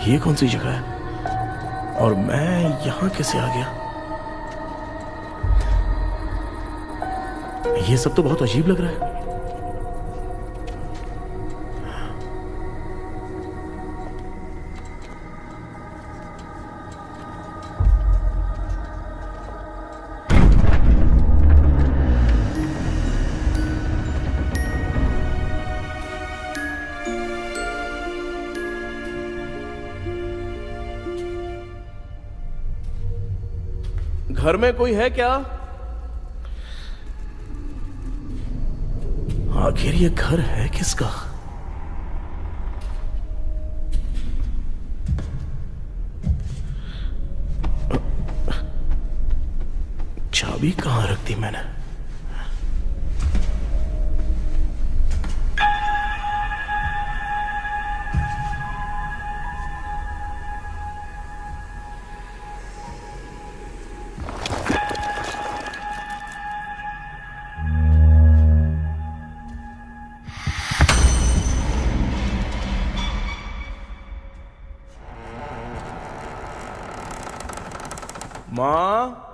ये कौन सी जगह है और मैं यहां कैसे आ गया? ये सब तो बहुत अजीब लग रहा है। घर में कोई है क्या? आखिर ये घर है किसका? चाबी कहां रख दी मैंने? माँ,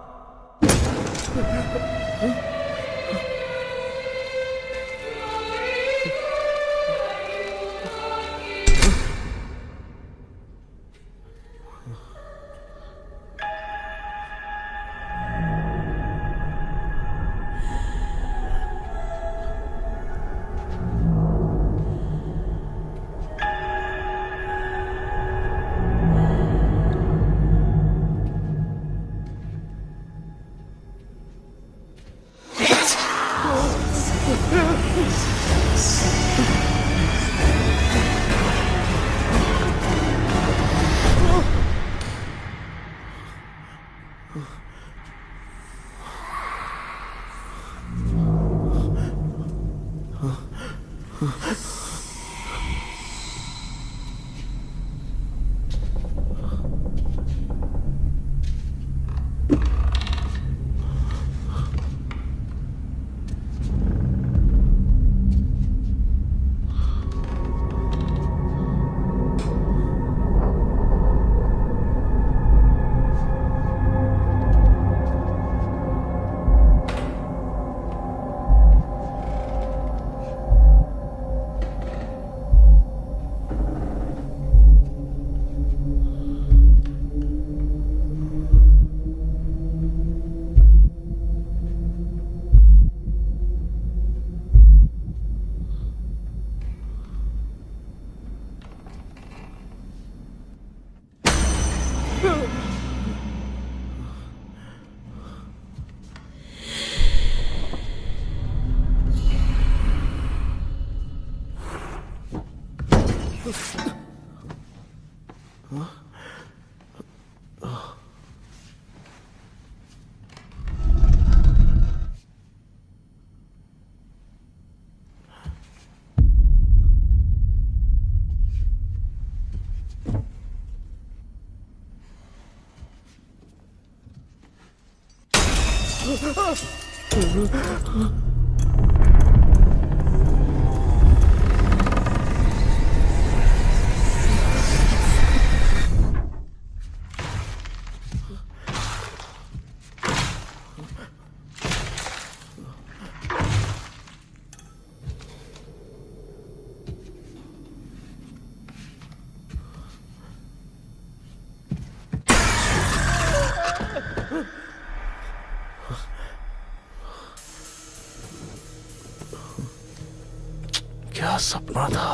क्या सपना था?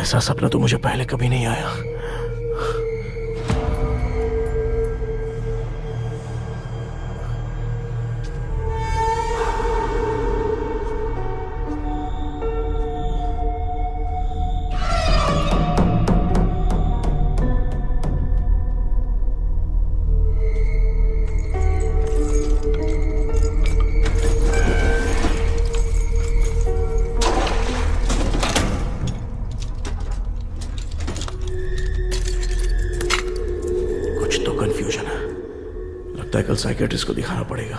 ऐसा सपना तो मुझे पहले कभी नहीं आया। कल साइकियाट्रिस्ट को दिखाना पड़ेगा।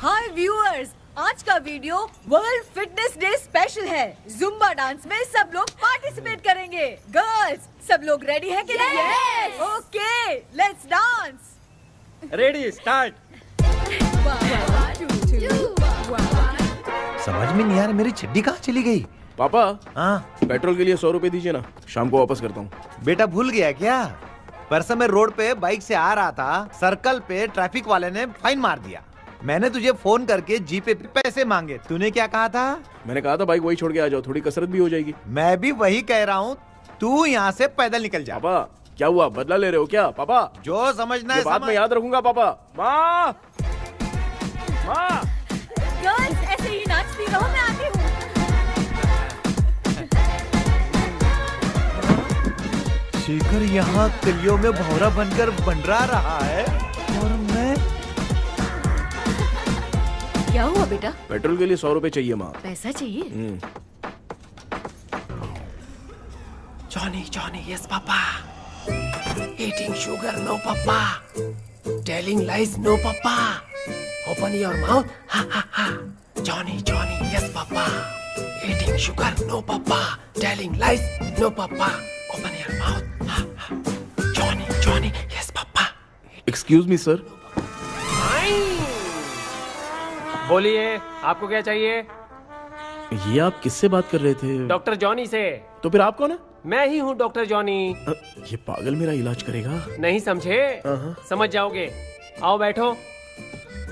हाय व्यूअर्स, आज का video world fitness day special है। जुम्बा डांस में सब लोग पार्टिसिपेट करेंगे। गर्ल्स, सब लोग रेडी हैं कि नहीं? Yes! Okay, let's dance. Ready start. समझ में नहीं आ रहा मेरी चड्डी कहाँ चली गई। पापा, हाँ पेट्रोल के लिए 100 रुपए दीजिए ना, शाम को वापस करता हूँ। बेटा भूल गया क्या? परसों मैं रोड पे बाइक से आ रहा था, सर्कल पे ट्रैफिक वाले ने फाइन मार दिया। मैंने तुझे फोन करके जीपे पे पैसे मांगे, तूने क्या कहा था? मैंने कहा था बाइक वही छोड़ के आ जाओ, थोड़ी कसरत भी हो जाएगी। मैं भी वही कह रहा हूँ, तू यहाँ से पैदल निकल जा। पापा क्या हुआ, बदला ले रहे हो क्या? पापा जो समझना ये है बात मैं याद रखूंगा। पापा, माँ माँ, गर्ल्स, ऐसे ही नाचती रहो, मैं आती हूँ। शेखर यहाँ कलियों में भौरा बनकर बंडरा रहा है और मैं। क्या हुआ बेटा? पेट्रोल के लिए 100 रुपए चाहिए माँ। पैसा चाहिए? Johnny, Johnny, yes, Papa. Eating sugar, no, Papa. Telling lies, no, Papa. Open your mouth, ha, ha, ha. Johnny, Johnny, yes, Papa. Eating sugar, no, Papa. Telling lies, no, Papa. Open your mouth, ha, ha. Johnny, Johnny, yes, Papa. Excuse me sir. बोलिए, आपको क्या चाहिए? ये आप किससे बात कर रहे थे? डॉक्टर जॉनी से। तो फिर आप कौन है? मैं ही हूँ डॉक्टर जॉनी। ये पागल मेरा इलाज करेगा? नहीं समझे? समझ जाओगे। आओ बैठो।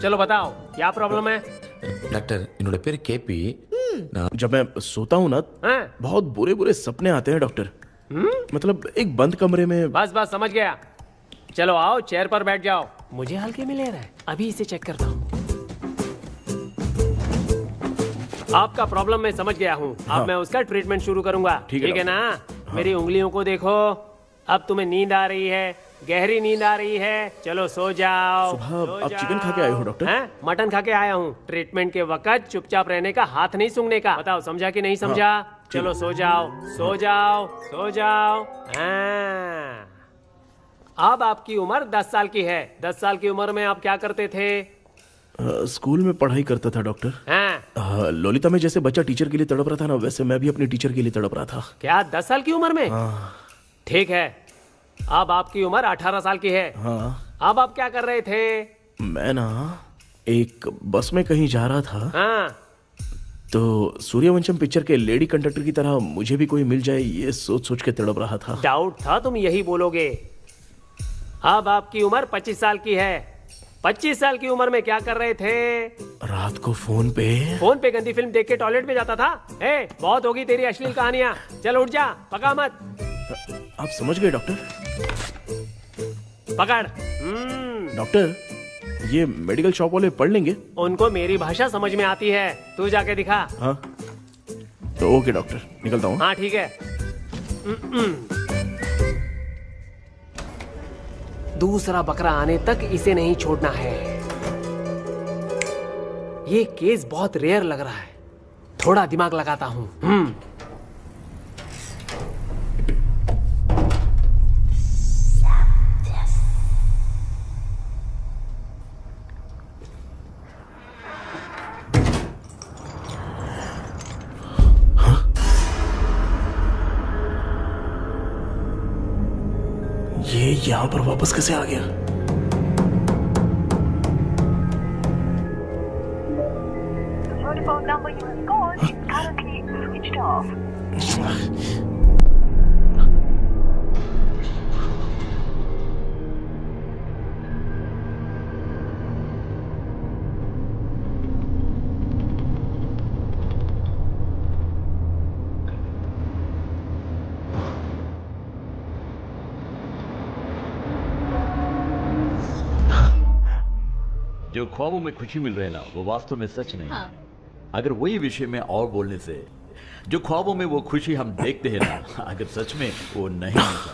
चलो बताओ क्या प्रॉब्लम है? டாக்டர் என்னோட பேர் கேபி जब मैं सोता हूँ ना, हैं? बहुत बुरे बुरे सपने आते हैं डॉक्टर। मतलब एक बंद कमरे में। बस बस समझ गया। चलो आओ चेयर पर बैठ जाओ। मुझे हल्के में ले रहा है, अभी इसे चेक करता हूँ। आपका प्रॉब्लम मैं समझ गया हूँ। हाँ। अब मैं उसका ट्रीटमेंट शुरू करूंगा। ठीक है ना? मेरी उंगलियों को देखो। अब तुम्हें नींद आ रही है, गहरी नींद आ रही है। चलो सो जाओ। सुबह आप चिकन खा के आए हो डॉक्टर? हैं? मटन खा के आया हूँ। ट्रीटमेंट के वक्त चुपचाप रहने का, हाथ नहीं सूंघने का। बताओ समझा कि नहीं समझा? चलो सो जाओ, सो जाओ, सो जाओ। हाँ। अब आपकी उम्र 10 साल की है। 10 साल की उम्र में आप क्या करते थे? स्कूल में पढ़ाई करता था डॉक्टर। हैं? ललिता में जैसे बच्चा टीचर के लिए तड़प रहा था ना, वैसे मैं भी अपनी टीचर के लिए तड़प रहा था। क्या 10 साल की उम्र में? ठीक है। अब आपकी उम्र 18 साल की है। हाँ। अब आप क्या कर रहे थे? मैं ना एक बस में कहीं जा रहा था, हाँ। तो सूर्यवंशम पिक्चर के लेडी कंडक्टर की तरह मुझे भी कोई मिल जाए, ये सोच सोच के तड़प रहा था। डाउट था तुम यही बोलोगे। अब आपकी उम्र 25 साल की है। 25 साल की उम्र में क्या कर रहे थे? रात को फोन पे गंदी फिल्म देख के टॉयलेट में जाता था। ए, बहुत होगी तेरी अश्लील कहानियां। चल उठ जा, पका मत। आप समझ गए डॉक्टर? पकड़। डॉक्टर, ये मेडिकल शॉप वाले पढ़ लेंगे? उनको मेरी भाषा समझ में आती है। तू जाके दिखा। हाँ तो ओके डॉक्टर, निकलता हूँ। हाँ ठीक है। दूसरा बकरा आने तक इसे नहीं छोड़ना है। ये केस बहुत रेयर लग रहा है, थोड़ा दिमाग लगाता हूँ। ये यहाँ पर वापस कैसे आ गया? The telephone number you have called is currently switched off. जो ख्वाबों में खुशी मिल रही है ना, वो वास्तव में सच नहीं है। अगर वही विषय में और बोलने से, जो ख्वाबों में वो खुशी हम देखते हैं ना, अगर सच में वो नहीं होता।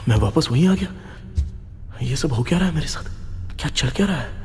मैं वापस वहीं आ गया। ये सब हो क्या रहा है मेरे साथ? क्या चल क्या रहा है?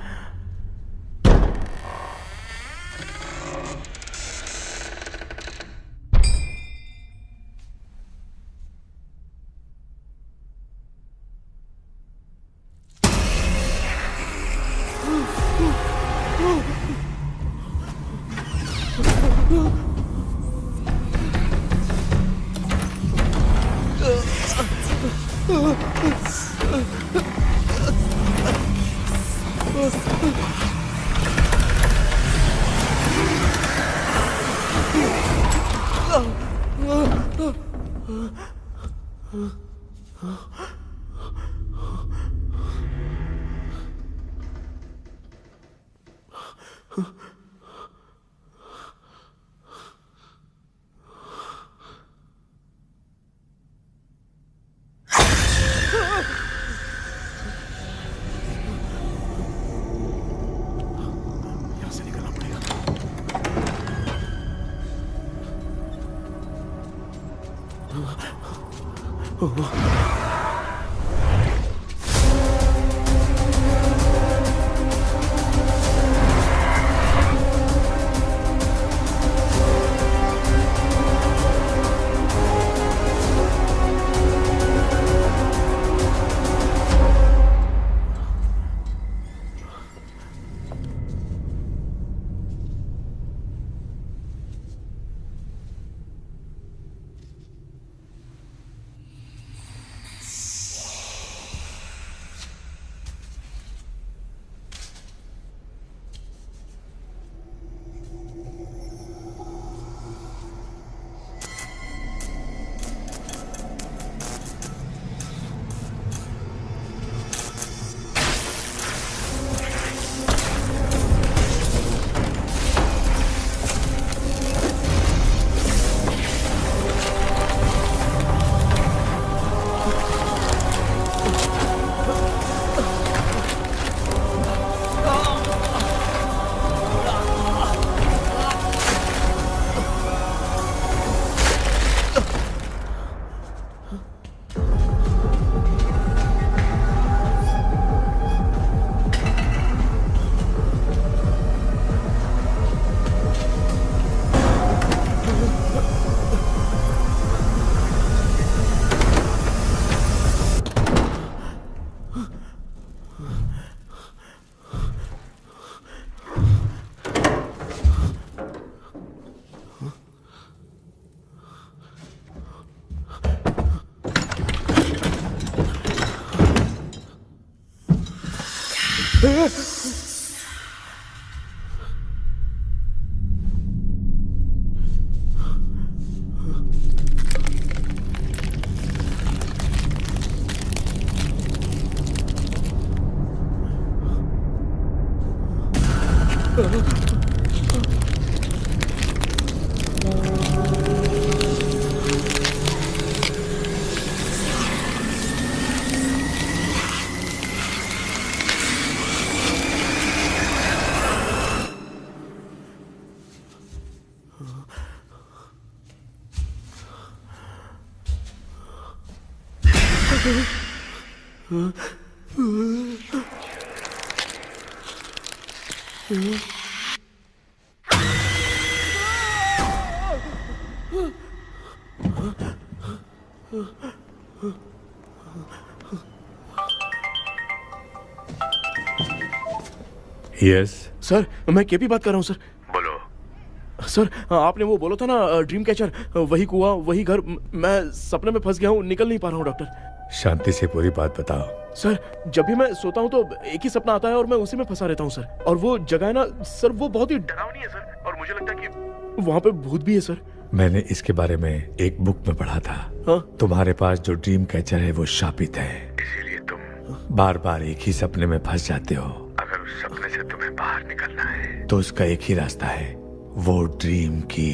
यस सर, मैं केपी बात कर रहा हूँ सर। बोलो। सर, आपने वो बोला था ना, ड्रीम कैचर, वही कुआं, वही घर, मैं सपने में फंस गया हूँ, निकल नहीं पा रहा हूँ डॉक्टर। शांति से पूरी बात बताओ। सर, जब भी मैं सोता हूँ तो एक ही सपना आता है और मैं उसी में फंसा रहता हूँ सर। और वो जगह है ना सर, वो बहुत ही डरावनी है सर, और मुझे लगता है कि वहाँ पे भूत भी है सर। मैंने इसके बारे में एक बुक में पढ़ा था। हाँ? तुम्हारे पास जो ड्रीम कैचर है वो शापित है, इसीलिए तुम बार बार एक ही सपने में फंस जाते हो। अगर उस सपने से तुम्हें बाहर निकलना है तो उसका एक ही रास्ता है, वो ड्रीम की,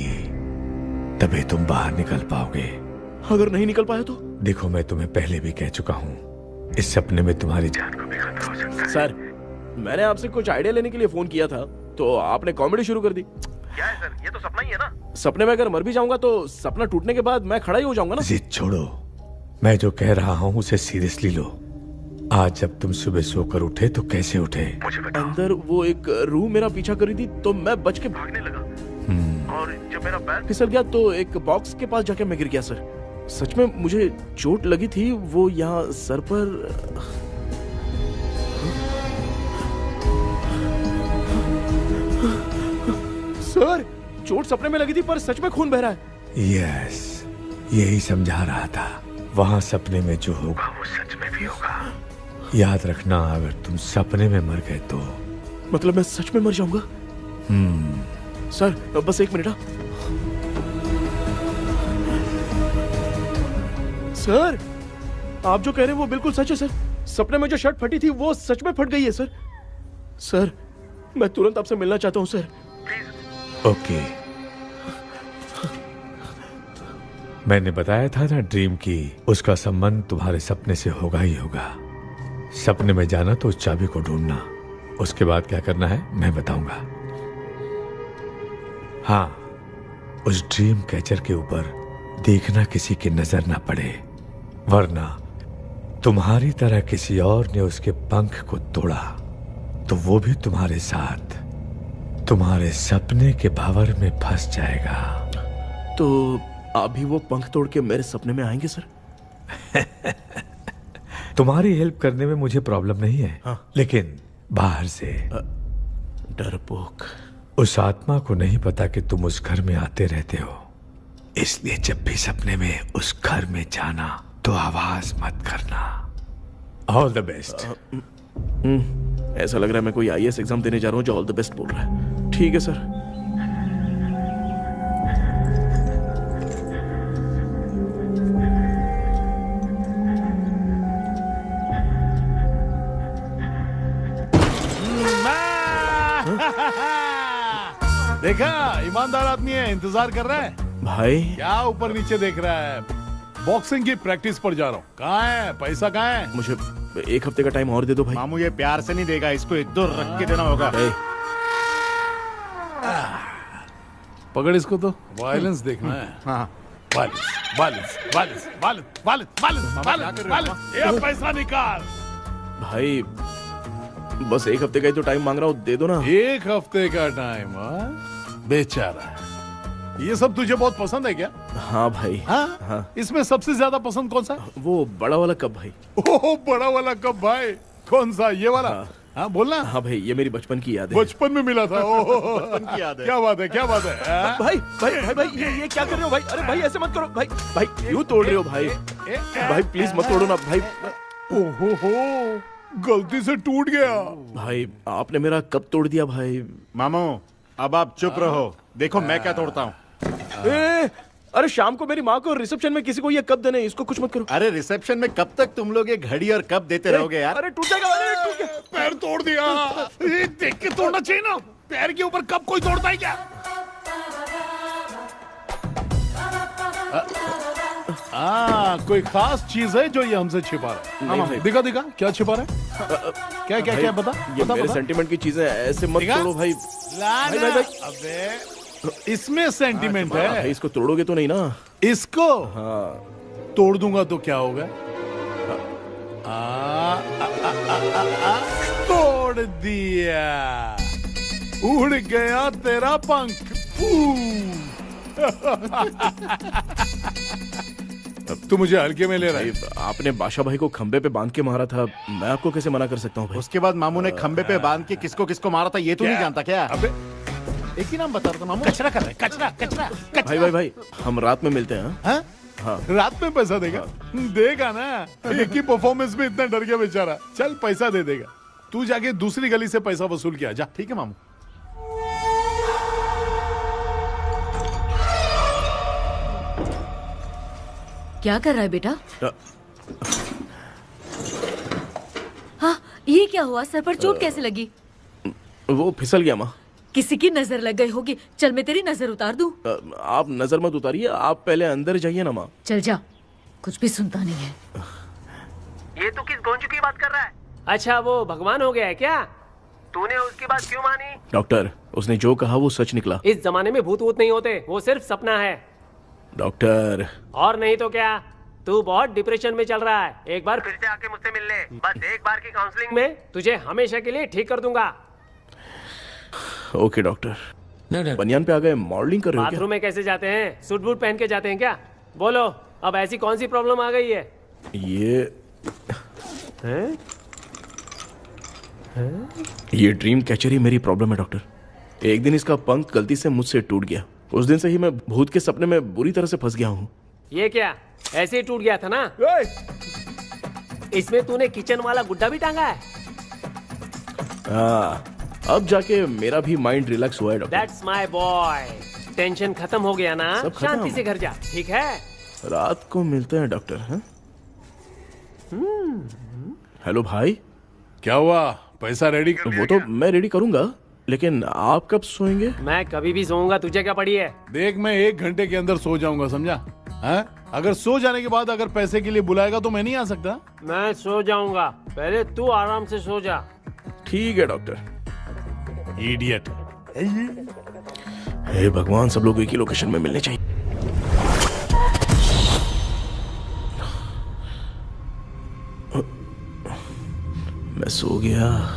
तभी तुम बाहर निकल पाओगे। अगर नहीं निकल पाया तो? देखो, मैं तुम्हें पहले भी कह चुका हूँ, इस सपने में तुम्हारी जान को भी खतरा हो सकता है। सर, मैंने आपसे कुछ आइडिया लेने के लिए फोन किया था, तो आपने कॉमेडी शुरू कर दी। क्या है सर, ये तो सपना ही है ना। सपने में अगर मर भी जाऊंगा तो सपना टूटने के बाद मैं खड़ा ही हो जाऊंगा ना। जिद छोड़ो, मैं जो कह रहा हूँ उसे सीरियसली लो। आज जब तुम सुबह सोकर उठे तो कैसे उठे? मुझे बताओ। अंदर वो एक रूह मेरा पीछा करी थी तो मैं बच के भागने लगा और जब मेरा पैर फिसल गया तो एक बॉक्स के पास जाके मैं गिर गया सर। सच में मुझे चोट लगी थी, वो यहाँ सर पर। सर चोट सपने में लगी थी पर सच में खून बह रहा है। यस, यही समझा रहा था। वहाँ सपने में जो होगा वो सच में भी होगा। याद रखना, अगर तुम सपने में मर गए तो मतलब मैं सच में मर जाऊंगा? सर बस 1 मिनट। सर आप जो कह रहे हैं वो बिल्कुल सच है सर। सपने में जो शर्ट फटी थी वो सच में फट गई है सर। सर मैं तुरंत आपसे मिलना चाहता हूँ सर, प्लीज। ओके, मैंने बताया था ना ड्रीम की उसका संबंध तुम्हारे सपने से होगा ही होगा। सपने में जाना तो उस चाबी को ढूंढना, उसके बाद क्या करना है मैं बताऊंगा। हाँ, उस ड्रीम कैचर के ऊपर देखना किसी की नजर ना पड़े, वरना तुम्हारी तरह किसी और ने उसके पंख को तोड़ा तो वो भी तुम्हारे साथ तुम्हारे सपने के भंवर में फंस जाएगा। तो आप भी वो पंख तोड़ के मेरे सपने में आएंगे सर? तुम्हारी हेल्प करने में मुझे प्रॉब्लम नहीं है। हाँ। लेकिन बाहर से डरपोक। उस आत्मा को नहीं पता कि तुम उस घर में आते रहते हो, इसलिए जब भी सपने में उस घर में जाना तो आवाज मत करना। All the best. ऐसा लग रहा है मैं कोई IAS एग्जाम देने जा रहा हूँ जो ऑल द बेस्ट बोल रहा है। ठीक है सर। देखा, ईमानदार आदमी है, इंतजार कर रहा है। भाई क्या ऊपर नीचे देख रहा है? बॉक्सिंग की प्रैक्टिस पर जा रहा हूँ। कहाँ है पैसा? कहाँ है? मुझे 1 हफ्ते का टाइम और दे दो भाई। मामू ये प्यार से नहीं देगा, इसको 1-2 रख के देना होगा। पकड़ इसको तो वायलेंस देखना है। हाँ, violence violence violence violence violence violence violence. ये पैसा निकाल भाई। बस 1 हफ्ते का ही तो टाइम मांग रहा हूँ, दे दो ना। 1 हफ्ते का टाइम? बेचारा, ये सब तुझे बहुत पसंद है क्या? हाँ भाई। हाँ? इसमें सबसे ज्यादा पसंद कौन सा? वो बड़ा वाला कप भाई। ओह, बड़ा वाला कप भाई। कौन सा? ये वाला? हाँ बोलना। हाँ भाई, ये मेरी बचपन की याद है। बचपन में मिला था। बचपन की याद है। क्या बात है, क्या बात है। भाई भाई भाई भाई ये क्या कर रहे हो भाई? अरे भाई ऐसे मत करो भाई। भाई क्यों तोड़ रहे हो भाई? भाई प्लीज मत तोड़ो ना भाई। ओहो, गलती से टूट गया। भाई आपने मेरा कप तोड़ दिया भाई। मामू अब आप चुप रहो, देखो मैं क्या तोड़ता हूँ। अरे शाम को मेरी माँ को रिसेप्शन में किसी को ये कप देने, इसको कुछ मत करो। अरे रिसेप्शन में कब तक तुम लोग ये घड़ी और कप देते रहोगे यार? अरे टूट जाएगा। अरे टूट गया। पैर तोड़ दिया। ये देख के तोड़ना चाहिए ना, पैर के ऊपर कप कोई तोड़ता है क्या? कोई खास चीज है जो ये हमसे छिपा रहा है? नहीं, दिखा दिखा, क्या छिपा रहा है? क्या क्या क्या बता। ये बता, मेरे बता। सेंटिमेंट की चीजें ऐसे मत तोड़ो भाई। भाई भाई भाई, अबे इसमें सेंटिमेंट है। भाई इसको तोड़ोगे तो नहीं ना? इसको हाँ तोड़ दूंगा तो क्या होगा? तोड़ दिया, उड़ गया तेरा पंख। तू मुझे हल्के में ले रहा है। आपने बादशाह भाई को खंबे पे बांध के मारा था, मैं आपको कैसे मना कर सकता हूँ भाई? उसके बाद मामू ने खंबे पे बांध के किसको किसको मारा था ये तू नहीं जानता क्या? अबे एक ही नाम बता रहा था मामू। कचरा कर रहे, कचरा कचरा कचरा। भाई भाई भाई हम रात में मिलते हैं। हाँ? हाँ। रात में पैसा देगा? देगा ना, एक ही परफॉर्मेंस में इतना डर गया बेचारा। चल पैसा दे देगा, तू जाके दूसरी गली से पैसा वसूल किया जा। ठीक है मामू। क्या कर रहा है बेटा? हाँ, ये क्या हुआ? सर पर चोट कैसे लगी? वो फिसल गया माँ। किसी की नजर लग गई होगी। चल मैं तेरी नजर उतार दूं। आप नजर मत उतारिए, आप पहले अंदर जाइए ना माँ। चल जा, कुछ भी सुनता नहीं है। ये तो किस गोंजू की बात कर रहा है? अच्छा वो भगवान हो गया है क्या? तूने उसकी बात क्यों मानी? डॉक्टर, उसने जो कहा वो सच निकला। इस जमाने में भूत वूत नहीं होते, वो सिर्फ सपना है। डॉक्टर। और नहीं तो क्या? तू बहुत डिप्रेशन में चल रहा है, एक बार फिर से आके मुझसे मिल ले, बस एक बार की काउंसलिंग में तुझे हमेशा के लिए ठीक कर दूंगा। Okay doctor. बनियान पे आ गए, मॉडलिंग कर रहे हो क्या? बाथरूम में कैसे जाते हैं? सूट बूट पहन के जाते हैं क्या? बोलो, अब ऐसी कौन सी प्रॉब्लम आ गई है? ये ड्रीम कैचर ही मेरी प्रॉब्लम है डॉक्टर। एक दिन इसका पंख गलती से मुझसे टूट गया। उस दिन से ही मैं भूत के सपने में बुरी तरह से फंस गया हूँ। ये क्या ऐसे ही टूट गया था ना? इसमें तूने किचन वाला गुड्डा भी टांगा है? अब जाके मेरा भी माइंड रिलैक्स हुआ है doctor. That's my boy। Tension खत्म हो गया ना? शांति से घर जा, ठीक है? रात को मिलते हैं डॉक्टर। हाँ? हेलो भाई, क्या हुआ? पैसा रेडी? वो तो मैं रेडी करूंगा, लेकिन आप कब सोएंगे? मैं कभी भी सोऊंगा, तुझे क्या पड़ी है? देख, मैं 1 घंटे के अंदर सो जाऊंगा, समझा? हाँ? अगर सो जाने के बाद अगर पैसे के लिए बुलाएगा तो मैं नहीं आ सकता। मैं सो जाऊंगा, पहले तू आराम से सो जा। ठीक है डॉक्टर। इडियट। हे भगवान, सब लोग एक ही लोकेशन में मिलने चाहिए। मैं सो गया।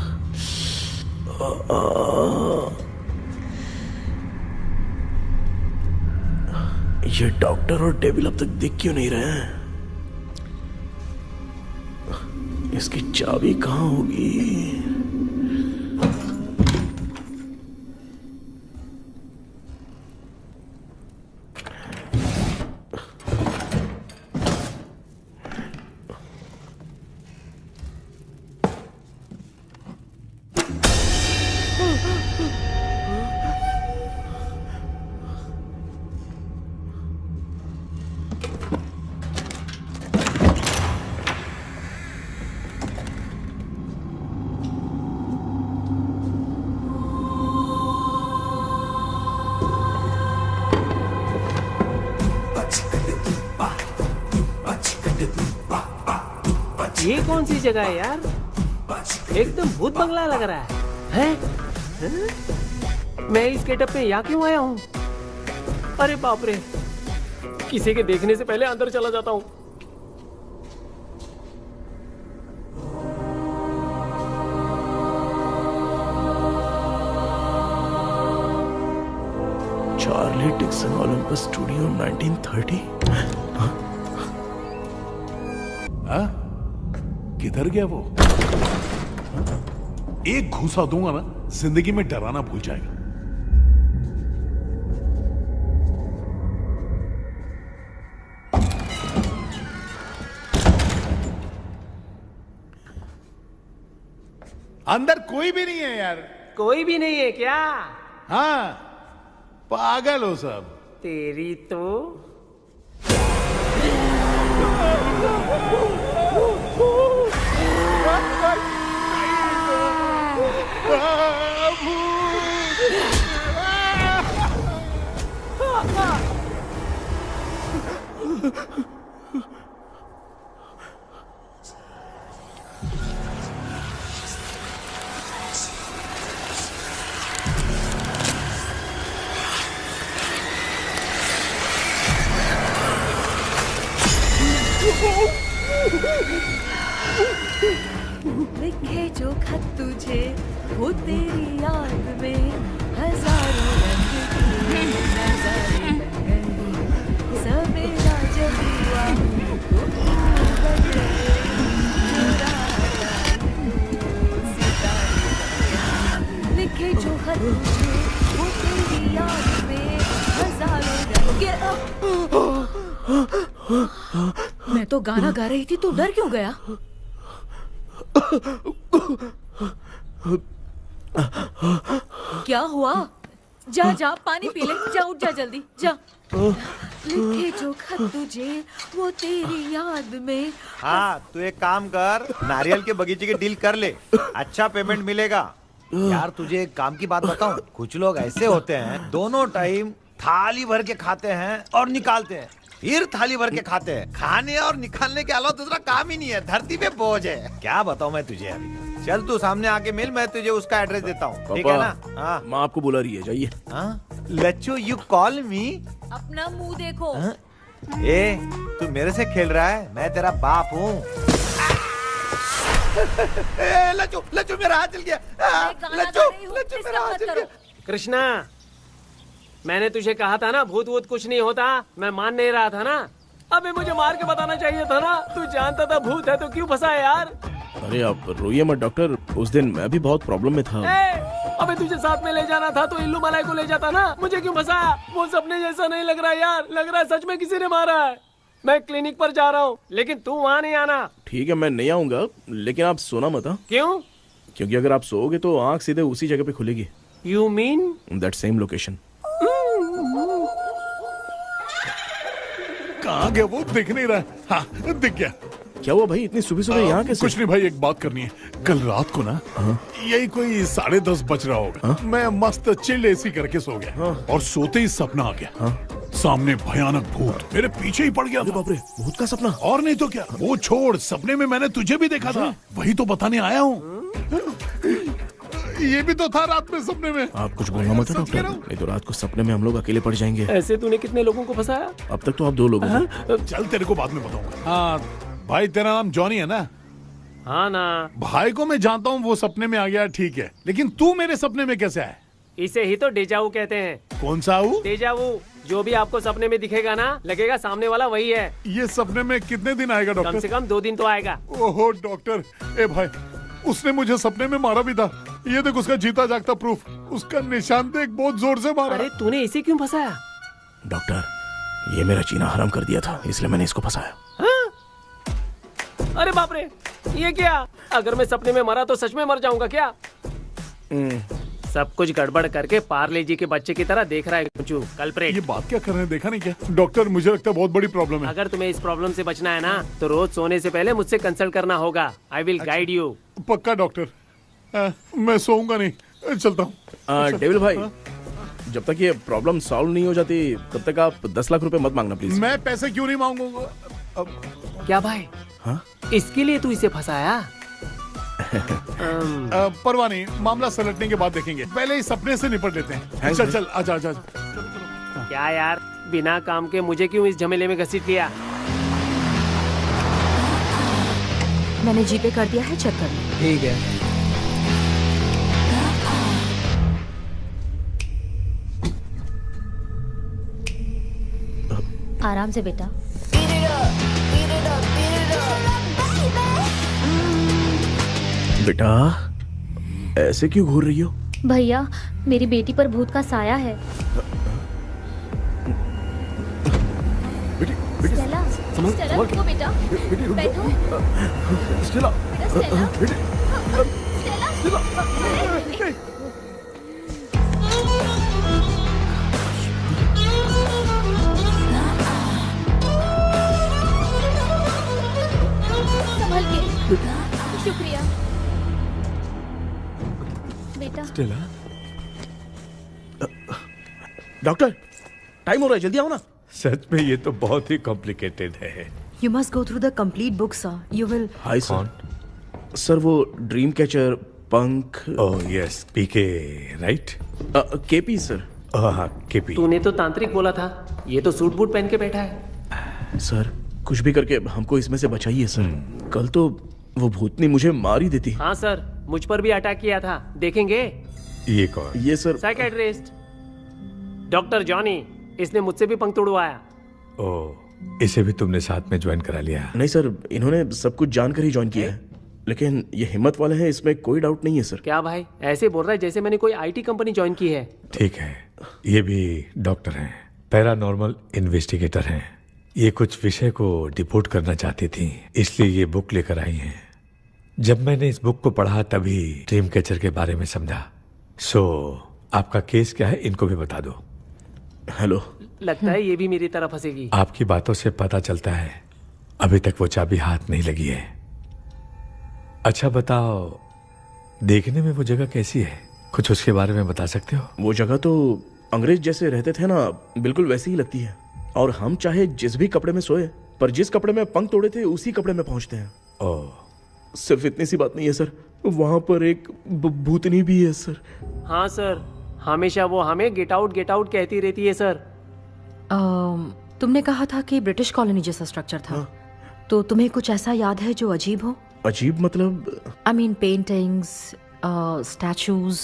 ये डॉक्टर और डेविल अब तक दिख क्यों नहीं रहे हैं? इसकी चाबी कहाँ होगी? ये कौन सी जगह है यार? एकदम भूत बंगला लग रहा है। मैं इस गेटअप में यहाँ क्यों आया हूँ? अरे बाप रे, किसी के देखने से पहले अंदर चला जाता हूँ। Charlie Dixon Olympus studio 1930। हाँ? किधर गया वो? एक घूसा दूंगा ना, जिंदगी में डराना भूल जाएगा। अंदर कोई भी नहीं है यार। कोई भी नहीं है क्या? हाँ, पागल हो सब। तेरी तो लिखे जो खत तुझे वो तेरी याद में हजारों रंग के नजारे बन गए। सवेरा जब हुआ तो बन गए, सितारे। लिखे जो खत तुझे वो तेरी याद में हजारों रंग के। मैं तो गाना गा रही थी, तू डर क्यों गया? क्या हुआ? जा जा पानी पी ले, जा उठ जा जल्दी जा। लिखे जो खत तुझे वो तेरी याद में। हाँ, तू एक काम कर, नारियल के बगीचे की डील कर ले, अच्छा पेमेंट मिलेगा। यार तुझे एक काम की बात बताऊं, कुछ लोग ऐसे होते हैं दोनों टाइम थाली भर के खाते हैं और निकालते हैं, फिर थाली भर के खाते हैं। खाने और निकालने के अलावा दूसरा काम ही नहीं है, धरती पे बोझ है। क्या बताऊं मैं तुझे अभी। चल तू सामने आके मिल, मैं तुझे उसका एड्रेस देता हूँ, ठीक है ना? हाँ, माँ आपको बुला रही है, जाइए। हाँ, लच्चू यू कॉल मी। अपना मुंह देखो। ए, तू मेरे से खेल रहा है? मैं तेरा बाप हूँ। लज्जू, लज्जू मेरा हाथ जल गया। लज्जू, लज्जू मेरा हाथ जल गया। कृष्णा, मैंने तुझे कहा था ना भूत वूत कुछ नहीं होता। मैं मान नहीं रहा था ना। अबे मुझे मार के बताना चाहिए था ना। तू जानता था भूत है तो क्यों फंसा है यार? अरे आप रोइए मत डॉक्टर, उस दिन मैं भी बहुत प्रॉब्लम में था। अबे तुझे साथ में ले जाना था तो इल्लू मलाई को ले जाता ना। मुझे क्यों फंसाया? वो सपने जैसा नहीं लग रहा यार, लग रहा है सच में किसी ने मारा है। मैं क्लिनिक पर जा रहा हूँ, लेकिन तू वहाँ नहीं आना। ठीक है, मैं नहीं आऊंगा, लेकिन आप सोना मत। क्यों? क्योंकि अगर आप सोओगे तो आंख सीधे उसी जगह पे खुलेगी। You mean that same location. कहाँ गया वो? दिख नहीं रहा। हाँ, दिख गया। क्या हुआ भाई, इतनी सुबह सुबह यहाँ कैसे? कुछ नहीं भाई, एक बात करनी है। कल रात को ना यही कोई 10:30 बज रहा होगा, मैं मस्त चिल्ड एसी करके सो गया और सोते ही सपना आ गया। सामने भयानक भूत मेरे पीछे ही पड़ गया। बाप रे, भूत का सपना? और नहीं तो क्या। वो छोड़, सपने में मैंने तुझे भी देखा था, वही तो बताने आया हूँ। ये भी तो था रात में सपने में। आप कुछ बोलना मत डॉक्टर, नहीं तो रात को सपने में हम लोग अकेले पड़ जाएंगे। ऐसे तूने कितने लोगों को फंसाया? अब तक तो आप 2 लोग हैं। चल तेरे को बाद में बताऊंगा। हाँ भाई, तेरा नाम जॉनी है ना? हाँ ना। भाई को मैं जानता हूँ, वो सपने में आ गया, ठीक है, लेकिन तू मेरे सपने में कैसे आया? इसे ही तो डेजावू कहते हैं। कौन सा वो? डेजावू। जो भी आपको सपने में दिखेगा ना, लगेगा सामने वाला वही है। ये सपने में कितने दिन आएगा डॉक्टर? कम से कम 2 दिन तो आएगा। ओहो डॉक्टर, ए भाई, उसने मुझे सपने में मारा भी था। ये देख उसका जीता जागता प्रूफ, उसका निशान देख, बहुत जोर से मारा। अरे तूने इसे क्यों फंसाया? डॉक्टर, ये मेरा जीना हराम कर दिया था, इसलिए मैंने इसको फंसाया। अरे बाप रे, ये क्या? अगर मैं सपने में मरा तो सच में मर जाऊंगा क्या? सब कुछ गड़बड़ करके पार्ले जी के बच्चे की तरह देख रहा है कुचू, कल्प्रेट। ये बात क्या कर रहे हैं, देखा नहीं क्या? डॉक्टर, मुझे लगता है बहुत बड़ी प्रॉब्लम है। अगर तुम्हें इस प्रॉब्लम से बचना है ना, तो रोज सोने से पहले मुझसे कंसल्ट करना होगा। I will guide you. पक्का डॉक्टर, मैं सोऊंगा नहीं, चलता हूँ। डेविल भाई, जब तक ये प्रॉब्लम सॉल्व नहीं हो जाती तब तक आप 10 लाख रुपए मत मांगना प्लीज। मैं पैसे क्यों नहीं मांगूंगा? क्या भाई? हाँ? इसके लिए तू इसे फंसाया? परवाह नहीं, मामला सलटने के बाद देखेंगे, पहले इस सपने से निपट लेते हैं। चल चल, आजा आजा। क्या यार, बिना काम के मुझे क्यों इस झमेले में घसीट लिया? मैंने जीपे कर दिया है, चेक कर लो। ठीक है। आराम से बेटा। बेटा, ऐसे क्यों घूर रही हो? भैया, मेरी बेटी पर भूत का साया है। स्टेला, स्टेला रुको बेटा, बैठो। स्टेला, संभल के। शुक्रिया बेटा। स्टेला, डॉक्टर, टाइम हो रहा है, जल्दी आओ ना। सच में ये तो बहुत ही कॉम्प्लिकेटेड है। You must go through the complete book, sir. You will. Hi sir. Sir, वो ड्रीम कैचर, पंख। ओह यस, पीके राइट? KP sir. हाँ, केपी। तूने तो तांत्रिक बोला था, ये तो सूट बूट पहन के बैठा है। सर, कुछ भी करके हमको इसमें से बचाइए सर। कल तो वो भूतनी मुझे मार ही देती। हाँ सर, मुझ पर भी अटैक किया था, देखेंगे। ये कौन? ये सर साइकेट्रिस्ट डॉक्टर जॉनी, इसने मुझसे भी पंख तोड़वाया। ओह, इसे भी तुमने साथ में ज्वाइन करा लिया? नहीं सर, इन्होंने सब कुछ जानकर ही ज्वाइन किया है, लेकिन ये हिम्मत वाले हैं, इसमें कोई डाउट नहीं है सर। क्या भाई, ऐसे बोल रहा है जैसे मैंने कोई आईटी कंपनी ज्वाइन की है। ठीक है, ये भी डॉक्टर हैं, पैरानॉर्मल इन्वेस्टिगेटर हैं। ये कुछ विषय को डिपोर्ट करना चाहती थी, इसलिए ये बुक लेकर आई हैं। जब मैंने इस बुक को पढ़ा तभी ड्रीम कैचर के बारे में समझा। सो आपका केस क्या है, इनको भी बता दो। हेलो। लगता है ये भी मेरी तरह फंसेगी। आपकी बातों से पता चलता है अभी तक वो चाबी हाथ नहीं लगी है। अच्छा बताओ, देखने में वो जगह कैसी है, कुछ उसके बारे में बता सकते हो? वो जगह तो अंग्रेज जैसे रहते थे ना, बिल्कुल वैसी ही लगती है। और हम चाहे जिस भी कपड़े में सोए, पर जिस कपड़े में पंख तोड़े थे उसी कपड़े में पहुंचते हैं। ओह। सिर्फ इतनी सी बात नहीं है सर, वहां पर एक भूतनी भी है सर। हाँ सर, हमेशा वो हमें गेट आउट कहती रहती है सर। तुमने कहा था कि ब्रिटिश कॉलोनी जैसा स्ट्रक्चर था। तो तुम्हें कुछ ऐसा याद है जो अजीब हो? अजीब मतलब? आई मीन पेंटिंग्स, स्टैचूज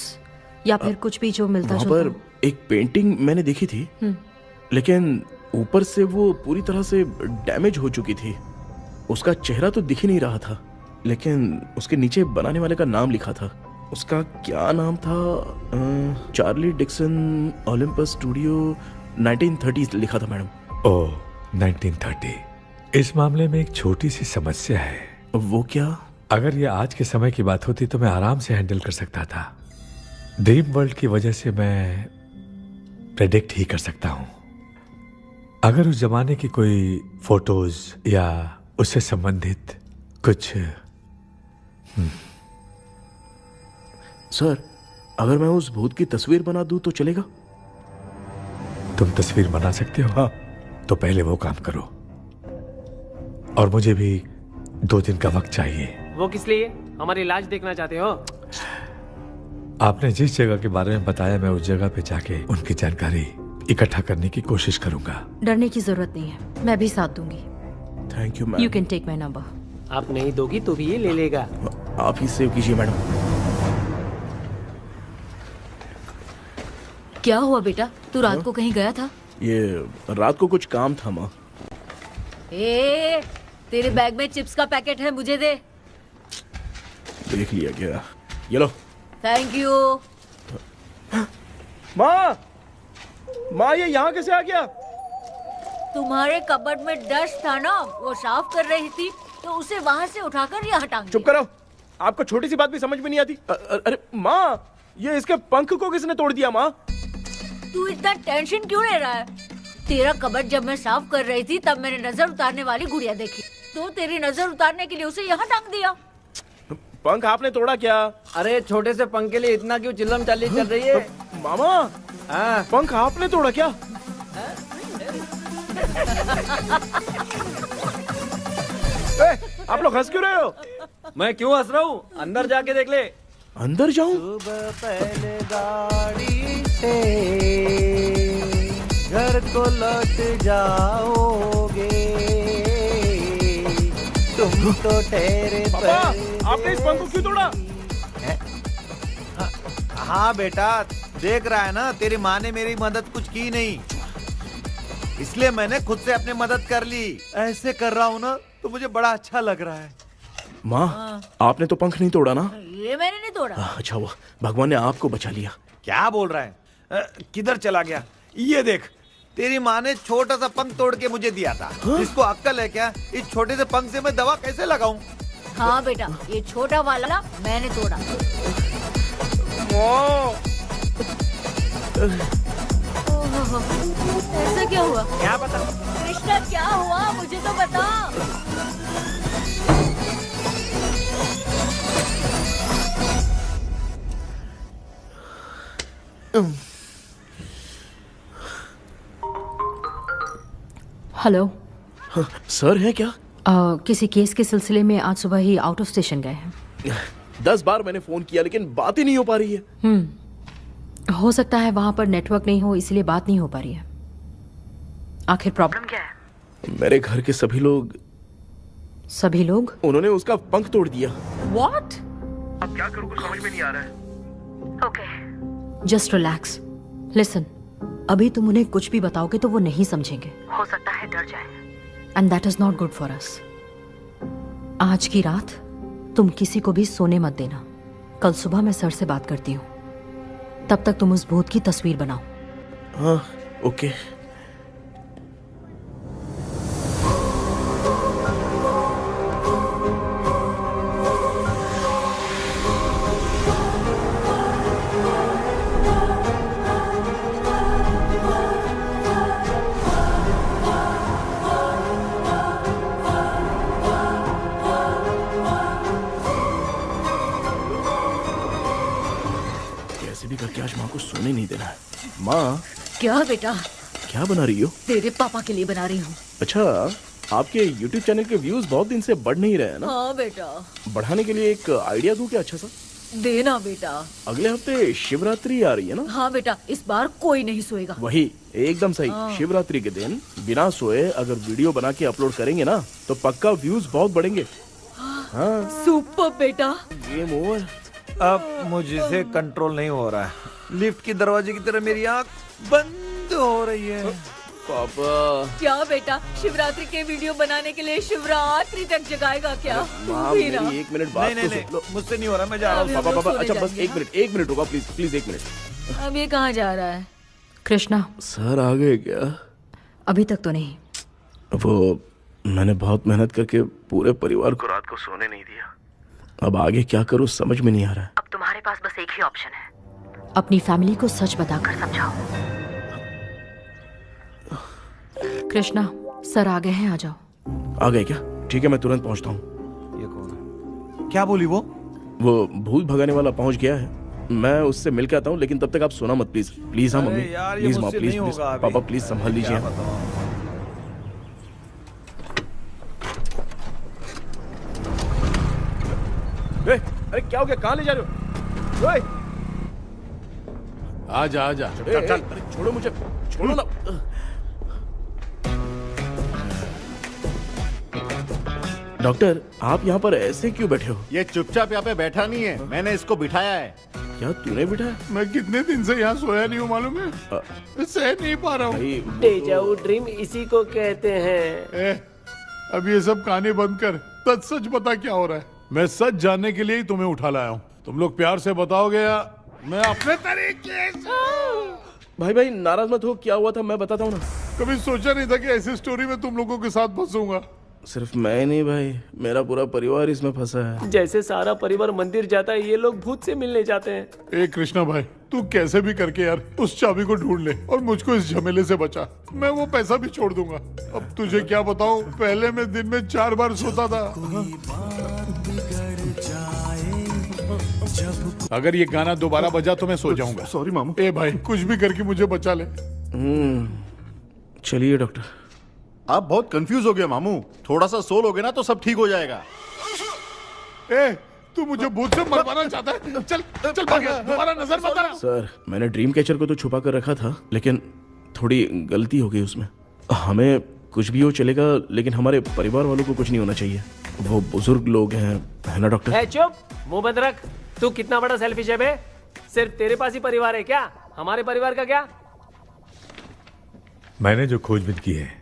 या फिर कुछ भी जो मिलता वहाँ जुलता पर एक पेंटिंग मैंने देखी थी, लेकिन ऊपर से वो पूरी तरह से डैमेज हो चुकी थी। उसका चेहरा तो दिख ही नहीं रहा था, लेकिन उसके नीचे बनाने वाले का नाम लिखा था। उसका क्या नाम था? चार्ली डिक्सन ओलंपस स्टूडियो 1930 लिखा था मैडम। ओह, 1930। इस मामले में एक छोटी सी समस्या है। वो क्या? अगर ये आज के समय की बात होती तो मैं आराम से हैंडल कर सकता था। ड्रीम वर्ल्ड की वजह से मैं प्रेडिक्ट ही कर सकता हूं। अगर उस जमाने की कोई फोटोज या उससे संबंधित कुछ सर, अगर मैं उस भूत की तस्वीर बना दूं तो चलेगा? तुम तस्वीर बना सकते हो? हाँ। तो पहले वो काम करो, और मुझे भी 2 दिन का वक्त चाहिए। वो किस लिए? हमारी इलाज देखना चाहते हो? आपने जिस जगह के बारे में बताया, मैं उस जगह पे जाके उनकी जानकारी इकट्ठा करने की कोशिश करूंगा। डरने की जरूरत नहीं है, मैं भी साथ दूंगी। Thank you ma'am. You can take my number. आप नहीं दोगी तो भी ये ले लेगा। आप ही सेव कीजिए मैडम। क्या हुआ बेटा? तू रात को कहीं गया था? ये रात को कुछ काम था माँ। ए, तेरे बैग में चिप्स का पैकेट है, मुझे दे। देख लिया क्या? ये लो। Thank you. माँ ये यहाँ कैसे आ गया? तुम्हारे कबर्ड में डस्ट था ना, वो साफ कर रही थी तो उसे वहाँ से उठाकर यहाँ टांग दिया। चुप करो, आपको छोटी सी बात भी समझ में नहीं आती। अरे माँ, ये इसके पंख को किसने तोड़ दिया? माँ तू इतना टेंशन क्यों ले रहा है? तेरा कबर्ड जब मैं साफ कर रही थी तब मैंने नजर उतारने वाली गुड़िया देखी, तो तेरी नजर उतारने के लिए उसे यहाँ टांग दिया। पंख आपने तोड़ा क्या? अरे छोटे से पंख के लिए इतना क्यों चिल्लम चाली चल रही है? मामा, पंख आपने तोड़ा क्या? आप लोग हंस क्यों रहे हो? मैं क्यों हंस रहा हूँ? अंदर जाके देख ले। अंदर जाऊं? सुबह पहले गाड़ी से घर को लौट जाओगे, तुम तो ठहरे। पापा, आपने इस पंख को क्यों तोड़ा? हाँ बेटा, देख रहा है ना, तेरी माँ ने मेरी मदद कुछ की नहीं, इसलिए मैंने खुद से अपनी मदद कर ली। ऐसे कर रहा हूँ ना तो मुझे बड़ा अच्छा लग रहा है। माँ, आपने तो पंख नहीं तोड़ा ना? ये मैंने नहीं तोड़ा। अच्छा हुआ, भगवान ने आपको बचा लिया। क्या बोल रहा है? किधर चला गया? ये देख, तेरी माँ ने छोटा सा पंख तोड़ के मुझे दिया था। इसको अक्ल है क्या? इस छोटे से पंख से मैं दवा कैसे लगाऊं? हाँ बेटा, ये छोटा वाला मैंने तोड़ा। ऐसा क्या हुआ? क्या बता? कृष्णा क्या हुआ, मुझे तो बता। हेलो सर है क्या? किसी केस के सिलसिले में आज सुबह ही आउट ऑफ स्टेशन गए हैं। 10 बार मैंने फोन किया लेकिन बात ही नहीं हो पा रही है। हो सकता है वहां पर नेटवर्क नहीं हो, इसलिए बात नहीं हो पा रही है। आखिर प्रॉब्लम क्या है? मेरे घर के सभी लोग उन्होंने उसका पंख तोड़ दिया। What? अब क्या करूं, कुछ समझ में नहीं आ रहा है। Okay. Just relax. Listen. अभी तुम उन्हें कुछ भी बताओगे तो वो नहीं समझेंगे। हो सकता है डर जाए। And that is not good for us. आज की रात तुम किसी को भी सोने मत देना। कल सुबह मैं सर से बात करती हूँ। तब तक तुम उस भूत की तस्वीर बनाओ। हाँ, ओके। करके आज माँ को सोने नहीं देना है। माँ। क्या बेटा? क्या बना रही हो? तेरे पापा के लिए बना रही हूँ। अच्छा, आपके YouTube चैनल के व्यूज बहुत दिन से बढ़ नहीं रहे हैं ना? हाँ बेटा। बढ़ाने के लिए एक आइडिया दूं क्या अच्छा सा? देना बेटा। अगले हफ्ते शिवरात्रि आ रही है ना? हाँ बेटा, इस बार कोई नहीं सोएगा। वही, एकदम सही। हाँ। शिवरात्रि के दिन बिना सोए अगर वीडियो बना के अपलोड करेंगे ना तो पक्का व्यूज बहुत बढ़ेंगे। हाँ। सुपर बेटा। Game over. अब मुझसे कंट्रोल नहीं हो रहा है। लिफ्ट की दरवाजे की तरह मेरी आंख बंद हो रही है। पापा। क्या बेटा, शिवरात्रि के वीडियो बनाने के लिए शिवरात्रि तक जगाएगा क्या? माँ, भी ना। मेरी 1 मिनट बात नहीं, तो नहीं, सुन लो। मुझसे नहीं हो रहा, मैं जा रहा हूँ। पापा पापा, सोने अच्छा बस जाएंगे, 1 मिनट रुको प्लीज 1 मिनट। अब ये कहाँ जा रहा है? कृष्णा, सर आ गए क्या? अभी तक तो नहीं। वो मैंने बहुत मेहनत करके पूरे परिवार को रात को सोने नहीं दिया। अब आगे क्या करूँ समझ में नहीं आ रहा है। अब तुम्हारे पास बस एक ही ऑप्शन है, अपनी फैमिली को सच बताकर समझाओ। कृष्णा, सर आ गए हैं, आ जाओ। आ गए क्या? ठीक है, मैं तुरंत पहुंचता हूँ। ये कौन है? क्या बोली वो? वो भूत भगाने वाला पहुंच गया है, मैं उससे मिल के आता हूँ, लेकिन तब तक आप सोना मत प्लीज। प्लीज हाँ मम्मी, प्लीज माँ, प्लीज पापा, प्लीज संभाल लीजिए। अरे क्या हो गया, कहाँ ले जा रहे हो? आजा आजा। चल चल, अरे छोड़ो मुझे, छोड़ो ना। डॉक्टर, आप यहाँ पर ऐसे क्यों बैठे हो? ये चुपचाप यहाँ पे बैठा नहीं है, मैंने इसको बिठाया है। क्या तूने बिठाया? मैं कितने दिन से यहाँ सोया नहीं हूँ मालूम है? मैं सह नहीं पा रहा हूँ। डेजा वू ड्रीम इसी को कहते हैं। अब ये सब कहानी बंद कर, सच बता क्या हो रहा है। मैं सच जानने के लिए ही तुम्हें उठा लाया हूँ। तुम लोग प्यार से बताओगे या मैं अपने तरीके से? भाई नाराज मत हो, क्या हुआ था मैं बताता हूँ ना। कभी सोचा नहीं था कि ऐसी स्टोरी में तुम लोगों के साथ फंसूंगा। सिर्फ मैं नहीं भाई, मेरा पूरा परिवार इसमें फंसा है। जैसे सारा परिवार मंदिर जाता है, ये लोग भूत से मिलने जाते हैं। ए कृष्णा भाई, तू कैसे भी करके यार उस चाबी को ढूंढ ले और मुझको इस झमेले से बचा। मैं वो पैसा भी छोड़ दूंगा। अब तुझे क्या बताऊं, पहले मैं दिन में 4 बार सोता था। अगर ये गाना दोबारा बजा तो मैं सो जाऊंगा। सॉरी मामू। ए भाई, कुछ भी करके मुझे बचा ले। चलिए डॉक्टर। आप बहुत कंफ्यूज हो गए मामू, थोड़ा सा सो लोगे ना तो सब ठीक हो जाएगा। ए, तू मुझे भूत से मरवाना चाहता है? चल चल भाग, दोबारा नजर मत आना। सर, मैंने ड्रीम कैचर को तो छुपा कर रखा था, लेकिन थोड़ी गलती हो गई उसमें। हमें कुछ भी हो चलेगा, लेकिन हमारे परिवार वालों को कुछ नहीं होना चाहिए। वो बुजुर्ग लोग हैं, है ना डॉक्टर? चुप, मुंह बंद रख। तू कितना बड़ा सेल्फिश है बे? सिर्फ तेरे पास ही परिवार है क्या? हमारे परिवार का क्या? मैंने जो खोजबीन की है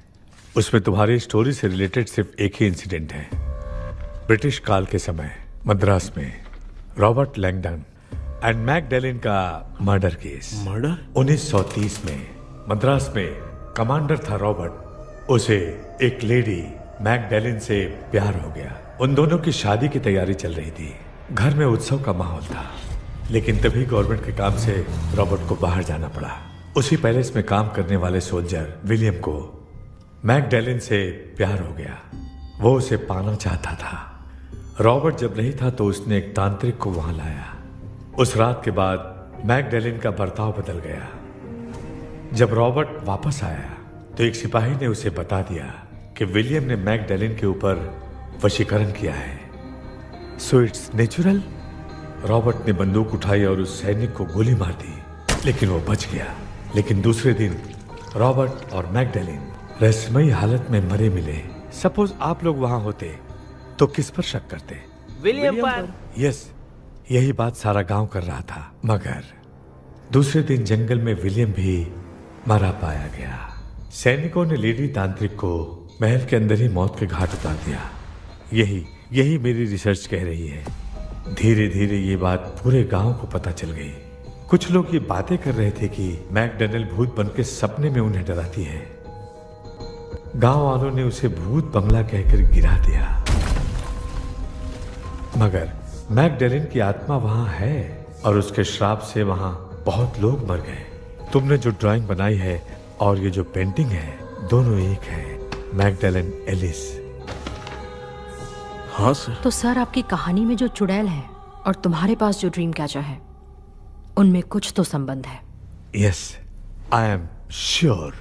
उसमें तुम्हारी स्टोरी से रिलेटेड सिर्फ एक ही इंसिडेंट है। ब्रिटिश काल के समय मद्रास में रॉबर्ट लैंगडन एंड मैकडैलिन का मर्डर केस। मर्डर? 1930 में मद्रास में कमांडर था रॉबर्ट, उसे एक लेडी मैकडैलिन से प्यार हो गया। उन दोनों की शादी की तैयारी चल रही थी, घर में उत्सव का माहौल था। लेकिन तभी गवर्नमेंट के काम से रॉबर्ट को बाहर जाना पड़ा। उसी पैलेस में काम करने वाले सोल्जर विलियम को मैकडैलिन से प्यार हो गया, वो उसे पाना चाहता था। रॉबर्ट जब नहीं था तो उसने एक तांत्रिक को वहां लाया। उस रात के बाद मैकडैलिन का बर्ताव बदल गया। जब रॉबर्ट वापस आया तो एक सिपाही ने उसे बता दिया कि विलियम ने मैकडैलिन के ऊपर वशीकरण किया है। So it's natural. रॉबर्ट ने बंदूक उठाई और उस सैनिक को गोली मार दी, लेकिन वो बच गया। लेकिन दूसरे दिन रॉबर्ट और मैकडैलिन रहस्यमयी हालत में मरे मिले। सपोज आप लोग वहां होते तो किस पर शक करते? विलियम पर। यस, यही बात सारा गांव कर रहा था। मगर दूसरे दिन जंगल में विलियम भी मरा पाया गया। सैनिकों ने लेडी तांत्रिक को महल के अंदर ही मौत के घाट उतार दिया। यही मेरी रिसर्च कह रही है। धीरे धीरे ये बात पूरे गांव को पता चल गई। कुछ लोग ये बातें कर रहे थे कि मैकडैलिन भूत बनके सपने में उन्हें डराती है। गांव वालों ने उसे भूत बंगला कहकर गिरा दिया। मगर मैकडैलिन की आत्मा वहां है और उसके श्राप से वहां बहुत लोग मर गए। तुमने जो ड्राइंग बनाई है और ये जो पेंटिंग है, दोनों एक है। मैकडैलिन एलिस। हाँ सर। तो सर, आपकी कहानी में जो चुड़ैल है और तुम्हारे पास जो ड्रीम कैचर है, उनमें कुछ तो संबंध है। Yes, I am sure.